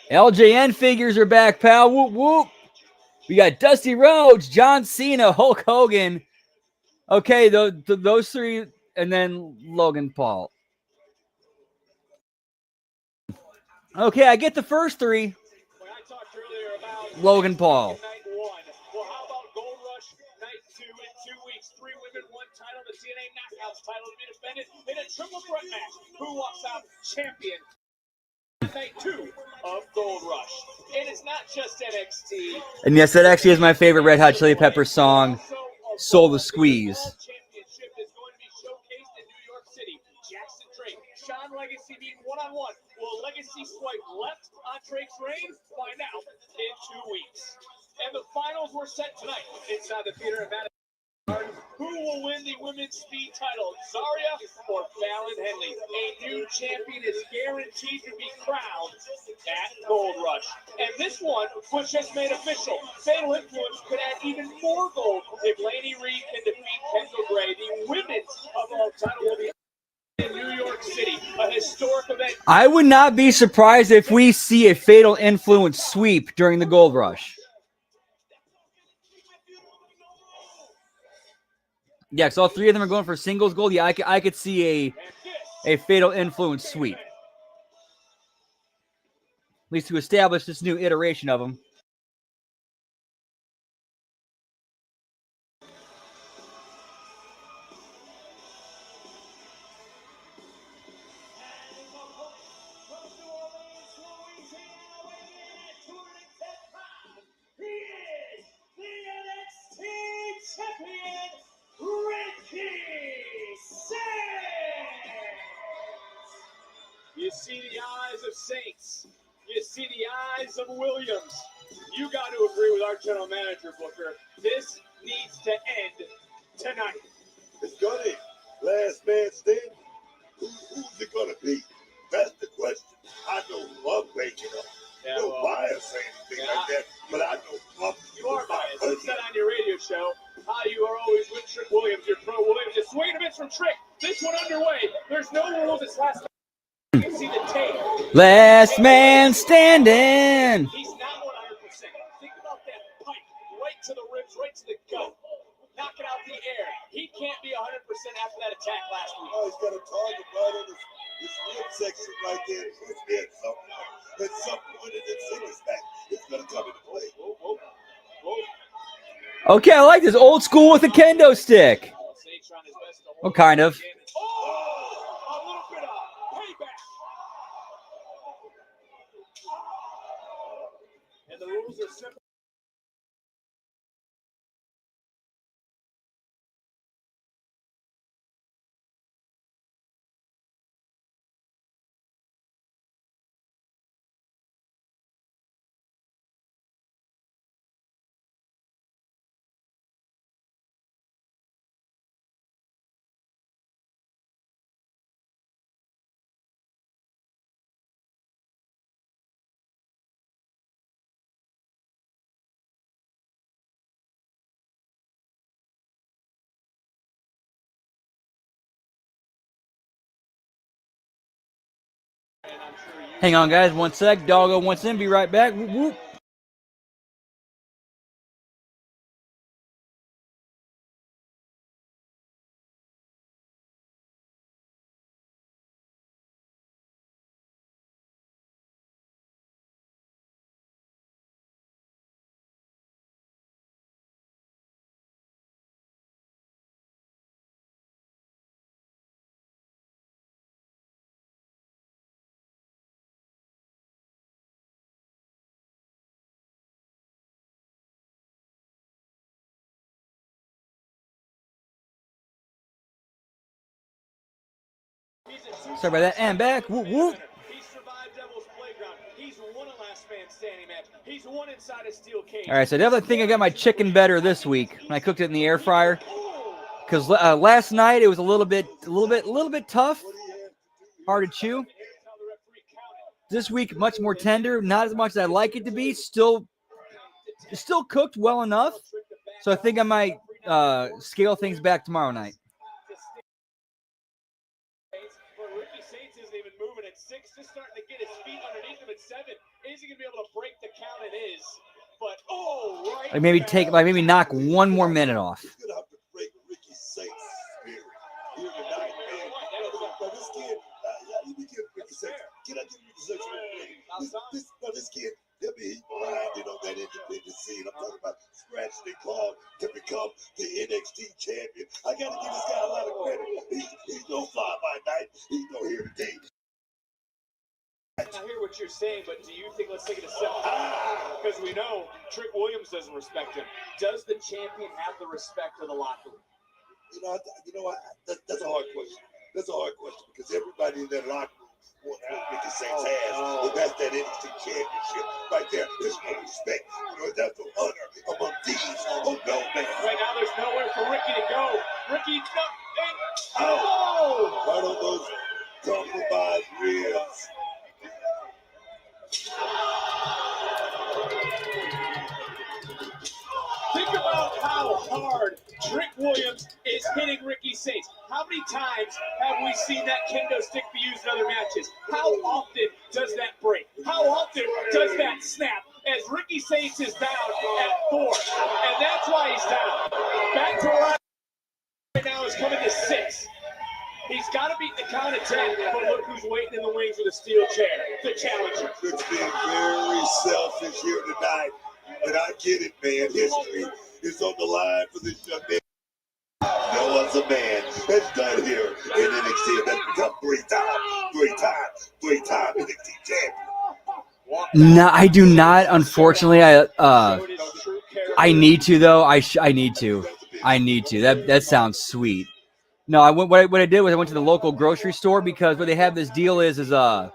LJN figures are back, pal. Whoop whoop. We got Dusty Rhodes, John Cena, Hulk Hogan. Okay, those three, and then Logan Paul. Okay, I get the first three. When I talked earlier about Logan Paul. night one, well, how about Gold Rush night 2 in 2 weeks? 3 women, 1 title, the TNA Knockouts title to be defended in a triple threat match. Who walks out champion? Night 2 of Gold Rush. And it's not just NXT. And yes, that actually is my favorite Red Hot Chili Peppers song, Soul the Squeeze. Championship is going to be showcased in New York City. Jackson Drake, Sean Legacy meet one-on-one. Will Legacy swipe left on Drake's reign? Find out in 2 weeks. And the finals were set tonight inside the theater in Madison Garden. Who will win the women's speed title, Zarya or Fallon Henley? A new champion is guaranteed to be crowned at Gold Rush. And this one was just made official. Fatal Influence could add even more gold if Laney Reed can defeat Kendall Gray. The women's overall title will be in New York City, a historic event. I would not be surprised if we see a Fatal Influence sweep during the Gold Rush. Yeah, because all three of them are going for singles gold. Yeah, I could see a Fatal Influence sweep. At least to establish this new iteration of them. You see the eyes of Saints. You see the eyes of Williams. You got to agree with our general manager, Booker. This needs to end tonight. It's gonna last man standing. Who's it gonna be? That's the question. I know who I'm waking up. Yeah, No well, bias or anything like that, but I know who I'm. You are biased. You said on your radio show how you are always with Trick Williams. You're pro Williams. Just swing a bit from Trick. This one underway. There's no rules. It's last. You can see the tape. Last man standing. He's not 100%. Think about that pipe right to the ribs, right to the gut. Knock it out the air. He can't be 100% after that attack last week. Oh, he's got a target right on his rib section right there. It's there at some point in the singles back. It's gonna come into play. Okay, I like this. Old school with a kendo stick. Well, kind of. Oh, a little bit of payback. And the rules are simple. Hang on, guys. 1 sec. Doggo wants in. Be right back. Whoop, whoop. Sorry about that. And back. Whoop, whoop. He survived Devil's Playground. He's won a last man standing match. He's won inside a steel cage. All right, so I definitely think I got my chicken better this week when I cooked it in the air fryer. Because last night it was a little bit tough, hard to chew. This week much more tender, not as much as I'd like it to be. Still cooked well enough. So I think I might scale things back tomorrow night. Ricky Saints isn't even moving at 6, just starting to get his feet underneath him at 7. Is he gonna be able to break the count? It is, but right. Maybe knock one more minute off. He's gonna have to break Ricky Saints' spirit here tonight, man. Now this kid, let me give Ricky Saints. Can I give Ricky Saints this kid? He'll be grinding on that independent scene. I'm talking about scratching and clawing to become the NXT champion. I gotta give this guy a lot of credit. He's no fly by night. He's no here today. I hear what you're saying, but do you think, let's take it a step because we know Trick Williams doesn't respect him. Does the champion have the respect of the locker room? You know what? That's a hard question. That's a hard question because everybody in that locker room wants what Ricky Saints has. And that's that NXT championship right there. There's no respect. That's no honor among thieves. Oh no, man. Right now, there's nowhere for Ricky to go. Ricky, right on those compromised ribs. Think about how hard Trick Williams is hitting Ricky Saints. How many times have we seen that kendo stick be used in other matches? How often does that break? How often does that snap? As Ricky Saints is down at 4, and that's why he's down. Back to right now is coming to 6. He's got to beat the count of 10, but look who's waiting in the wings with a steel chair, the challenger. It's being very selfish here tonight, but I get it, man. History is on the line for this young man. No other man has done here in NXT and that's become three-time NXT champion. No, I do not. Unfortunately, I need to though. I need to. That sounds sweet. No, what I did was I went to the local grocery store because what they have this deal is like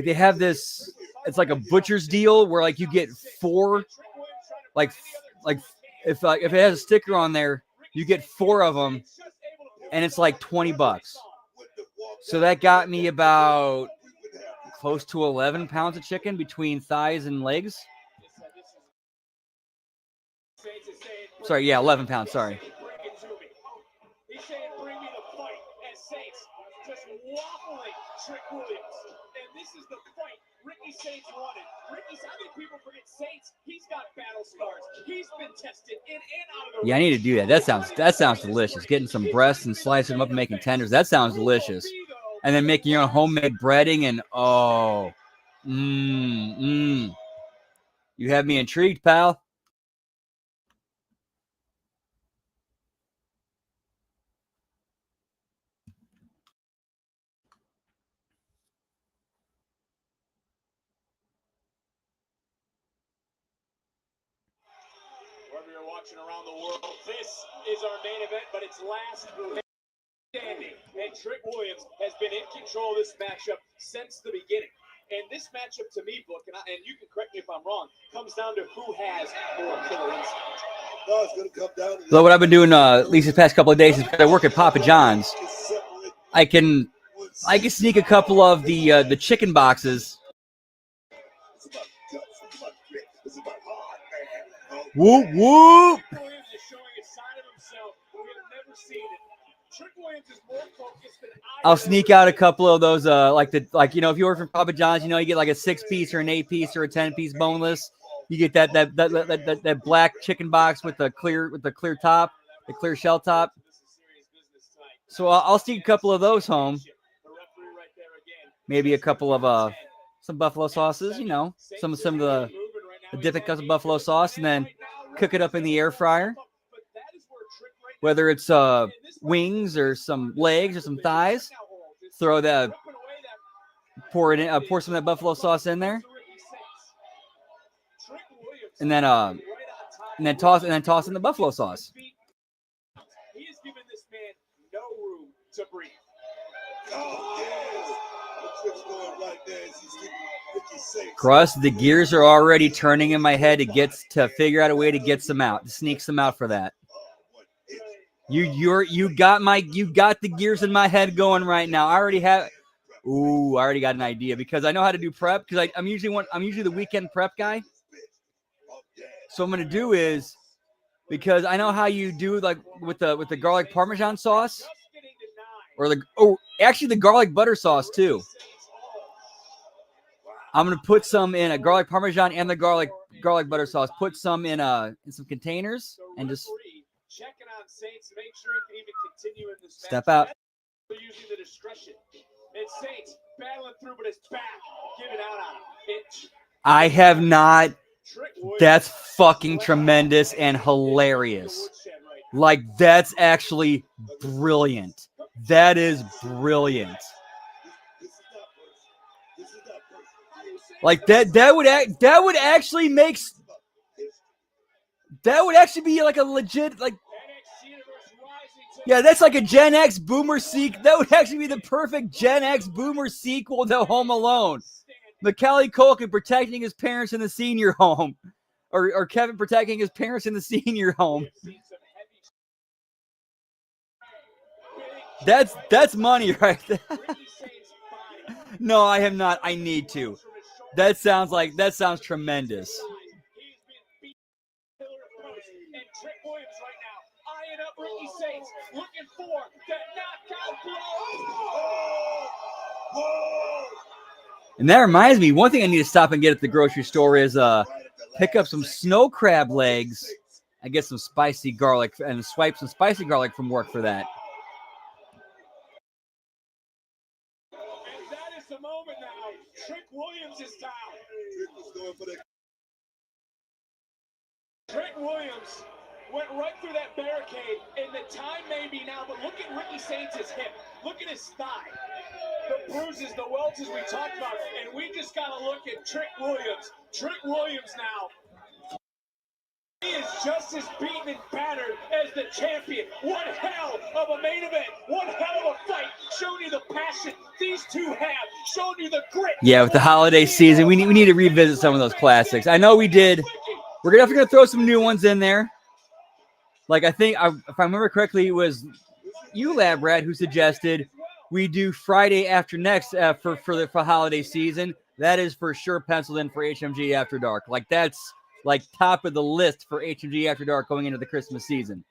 they have this. It's like a butcher's deal where like you get 4, like if it has a sticker on there, you get 4 of them, and it's like $20. So that got me about close to 11 pounds of chicken between thighs and legs. Sorry, yeah, 11 pounds. Sorry. He's saying, bring me the fight as Saints just waffling Trick Williams. And this is the fight Ricky Saints wanted. I think people forget Saints. He's got battle scars. He's been tested in and out of the Yeah, I need to do that. That sounds delicious. Getting some breasts and slicing them up and making tenders. That sounds delicious. And then making your own homemade breading and You have me intrigued, pal. Around the world. This is our main event, but it's last standing. And Trick Williams has been in control of this matchup since the beginning. And this matchup, to me, Book, and you can correct me if I'm wrong, comes down to who has more killer instinct. No, it's going to come down to So what I've been doing at least the past couple of days is because I work at Papa John's. I can sneak a couple of the chicken boxes. Whoop whoop. Williams is showing a side of himself we have never seen it. Trick Williams is I'll sneak out a couple of those, if you order from Papa John's, you get like a 6-piece or an 8-piece or a 10-piece boneless. You get that black chicken box with the clear top, the clear shell top. So I'll sneak a couple of those home. Maybe a couple of some buffalo sauces, some of the dipping cups of buffalo sauce, and then cook it up in the air fryer. Whether it's wings or some legs or some thighs, pour some of that buffalo sauce in there, and then toss in the buffalo sauce. He has given this man no room to breathe. Crust, the gears are already turning in my head to figure out a way to get some out, to sneak some out for that. You got the gears in my head going right now. I already got an idea because I know how to do prep because I'm usually the weekend prep guy. So what I'm gonna do is, because I know how you do like with the garlic Parmesan sauce, or actually the garlic butter sauce too. I'm gonna put some in a garlic Parmesan and the garlic butter sauce. Put some in some containers and just checking on Saints to make sure he can even continue in this step out. Using the discretion. And Saints battling through, but it's back. Give it out on it. I have not. That's fucking tremendous and hilarious. Like, that's actually brilliant. That is brilliant. Like that would actually be like a legit, like, yeah, that's like a Gen X boomer sequel. That would actually be the perfect Gen X boomer sequel to Home Alone. Macaulay Culkin protecting his parents in the senior home, or Kevin protecting his parents in the senior home. That's money right there. No, I have not. I need to. That sounds tremendous. Looking for that knockout blow. And that reminds me, one thing I need to stop and get at the grocery store is pick up some snow crab legs and get some spicy garlic and swipe some spicy garlic from work for that. And that is the moment now. Trick Williams is down. Trick Williams went right through that barricade, and the time may be now, but look at Ricky Saints' hip. Look at his thigh. The bruises, the welches we talked about, and we just got to look at Trick Williams. Trick Williams now. He is just as beaten and battered as the champion. One hell of a main event. One hell of a fight. Showing you the passion these two have. Showing you the grit. Yeah, with the holiday season, we need to revisit some of those classics. I know we did. We're definitely going to throw some new ones in there. Like, I think, if I remember correctly, it was you, Lab Rat, who suggested we do Friday after next for holiday season. That is for sure penciled in for HMG After Dark. Like, that's like top of the list for HMG After Dark going into the Christmas season.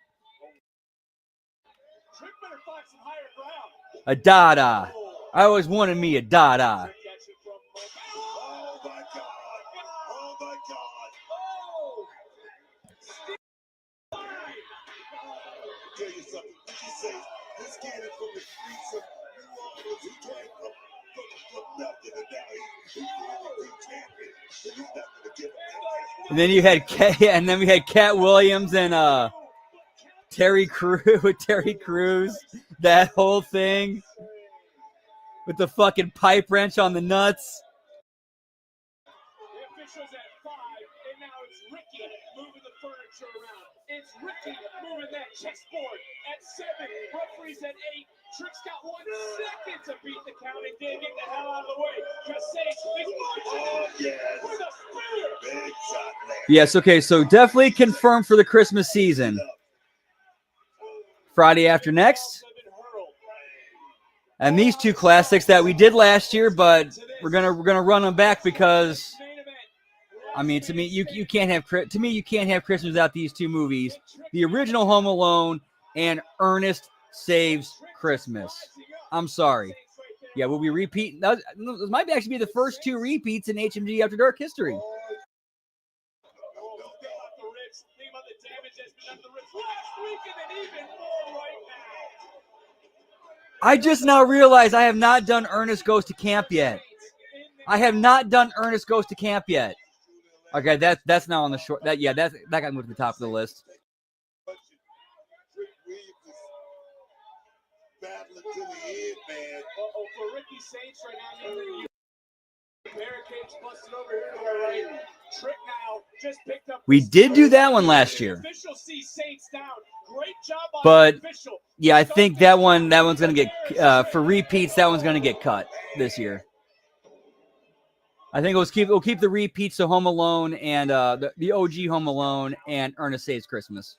A Dada. I always wanted me a Dada. Oh my God! Oh my God! Tell you something. Ricky says this kid is from the streets of New Orleans. He came from nothing, and now he's champion. And he's not gonna give up. And then we had Cat Williams and Terry Crews. That whole thing with the fucking pipe wrench on the nuts. The officials at 5, and now it's Ricky moving the furniture around. It's Ricky moving that chessboard at 7. Referees at 8. Trick's got 1 second to beat the count and then get the hell out of the way. Casase is marching with a spear. Big shot there. Yes, okay, so definitely confirmed for the Christmas season. Friday after next. And these two classics that we did last year, but we're gonna run them back because, I mean, to me, you can't have Christmas without these two movies: the original Home Alone and Ernest Saves Christmas. I'm sorry. Yeah, will we repeat? This might actually be the first 2 repeats in HMG After Dark history. I just now realized I have not done Ernest Goes to Camp yet. Okay, that's now on the short. That got moved to the top of the list. Battling to the end, man. For Ricky Saints right now, barricades busted over here to our right. Trick now just picked up. We did do that one last year. Official sees Saints down. Great job on But official. yeah, I think that one's gonna get for repeats. That one's gonna get cut this year. I think we'll keep the repeats to Home Alone and the OG Home Alone and Ernest Saves Christmas.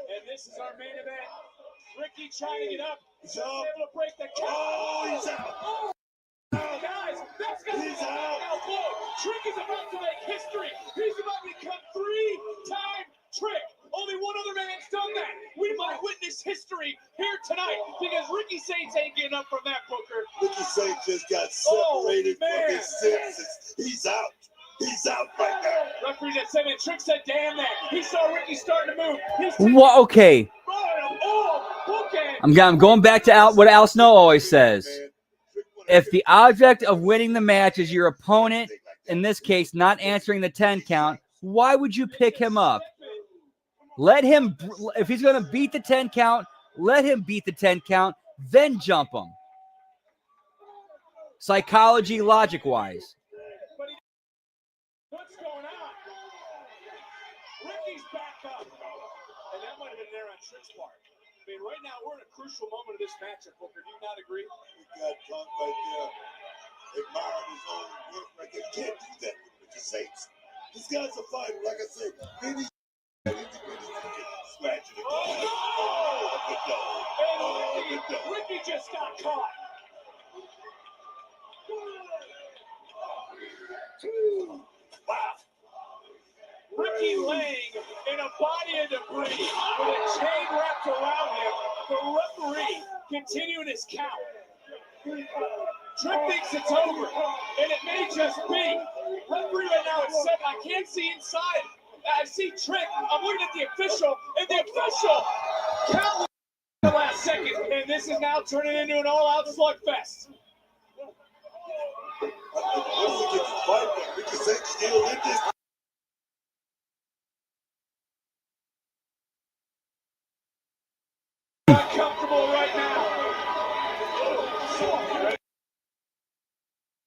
And this is our main event. Ricky trying to get up. He's able to break the count. Oh, he's out. Oh, guys, that's going to be a knockout blow. Trick is about to make history. He's about to become 3-time Trick. Only one other man's done that. We might witness history here tonight because Ricky Saints ain't getting up from that, Booker. Ricky Saints just got separated from his senses. He's out. He's out right now. Referee that said it. Trick said, damn that. He saw Ricky starting to move. Well, okay. I'm going back to what Al Snow always says. If the object of winning the match is your opponent, in this case, not answering the 10 count, why would you pick him up? Let him, if he's going to beat the 10 count, let him beat the 10 count, then jump him. Psychology, logic-wise. What's going on? Ricky's back up. And that might have been there on Trick's part. I mean, right now, we're in a crucial moment of this matchup, Booker. Do you not agree? He got Punk right there, admiring his own work right there. You can't do that with Ricky Saints. This guy's a fighter, like I said. Any scratch it. Ricky just got caught. Wow. Ricky laying in a body of debris with a chain wrapped around him. The referee continuing his count. Trick thinks it's over, and it may just be. Referee right now is 7. I can't see inside. I see Trick. I'm looking at the official, and the official count the last second, and this is now turning into an all-out slugfest. Ricky Saints still in this. Uncomfortable right now.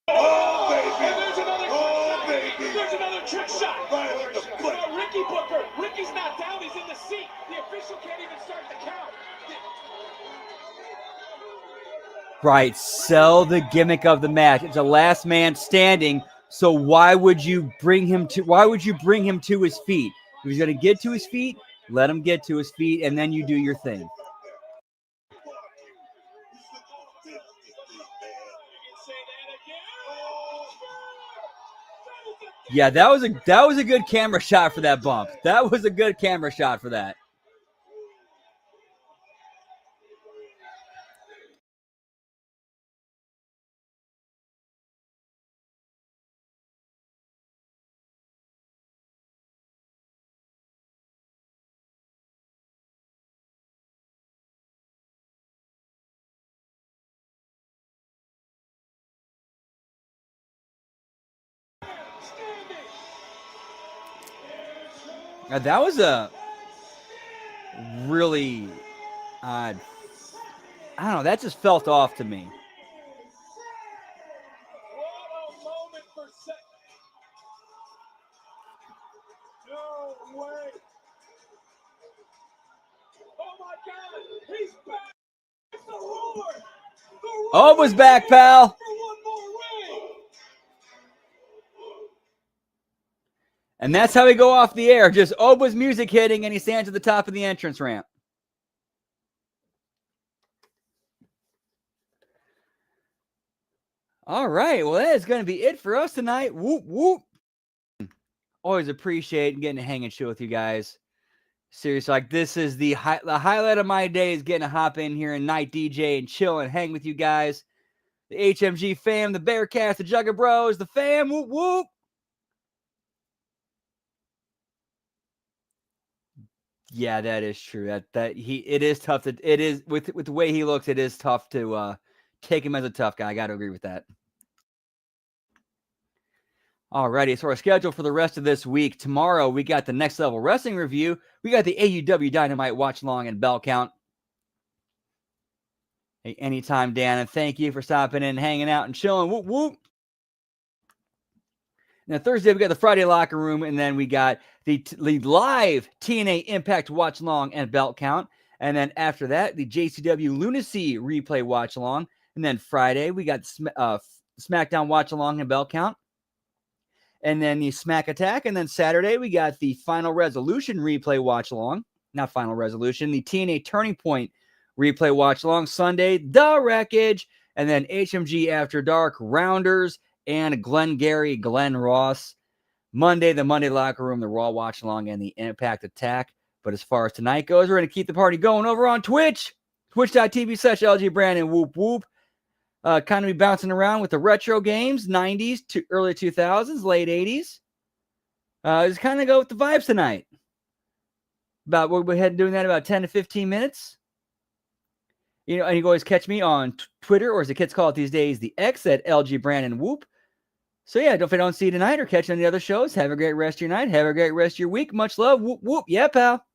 Oh, baby. And there's another Oh, baby. There's another trick shot. Right on the foot. Now Ricky Booker. Ricky's not down. He's in the seat. The official can't even start the count. Right, sell the gimmick of the match. It's a last man standing. So why would you bring him to his feet? If he's going to get to his feet, let him get to his feet, and then you do your thing. Yeah, that was a good camera shot for that bump. That was a good camera shot for that. Now, that was a really odd. I don't know. That just felt off to me. What a moment for no way. Oh my God. He's back. It's the roar. Oh, it was back, pal. For one more ring. And that's how we go off the air. Just Oba's music hitting, and he stands at the top of the entrance ramp. All right. Well, that is going to be it for us tonight. Whoop, whoop. Always appreciate getting to hang and chill with you guys. Seriously, like this is the highlight of my day is getting to hop in here and night DJ and chill and hang with you guys. The HMG fam, the Bearcats, the Jugger Bros, the fam, whoop, whoop. Yeah, that is true. It is tough to, it is with the way he looks, it is tough to take him as a tough guy. I got to agree with that. Alrighty, so our schedule for the rest of this week. Tomorrow, we got the Next Level Wrestling review. We got the AEW Dynamite Watch Along and Bell Count. Hey, anytime, Dan, and thank you for stopping in, hanging out, and chilling. Whoop, whoop. Now, Thursday, we got the Friday Locker Room, and then we got the live TNA Impact Watch Along and Belt Count. And then after that, the JCW Lunacy Replay Watch Along. And then Friday, we got SmackDown Watch Along and Belt Count. And then the Smack Attack. And then Saturday, we got the Final Resolution Replay Watch Along. Not Final Resolution, the TNA Turning Point Replay Watch Along. Sunday, The Wreckage. And then HMG After Dark, Rounders, and Glengarry, Glenn Ross. Monday, the Monday Locker Room, the Raw Watch Along, and the Impact Attack. But as far as tonight goes, we're going to keep the party going over on Twitch. Twitch.tv/LG Brandon, whoop, whoop. Kind of be bouncing around with the retro games, 90s to early 2000s, late 80s. Just kind of go with the vibes tonight. We'll go ahead and doing that about 10 to 15 minutes. You know, and you can always catch me on Twitter, or as the kids call it these days, the X at LG Brandon Whoop. So yeah, if I don't see you tonight or catch you on the other shows, have a great rest of your night. Have a great rest of your week. Much love. Whoop, whoop. Yeah, pal.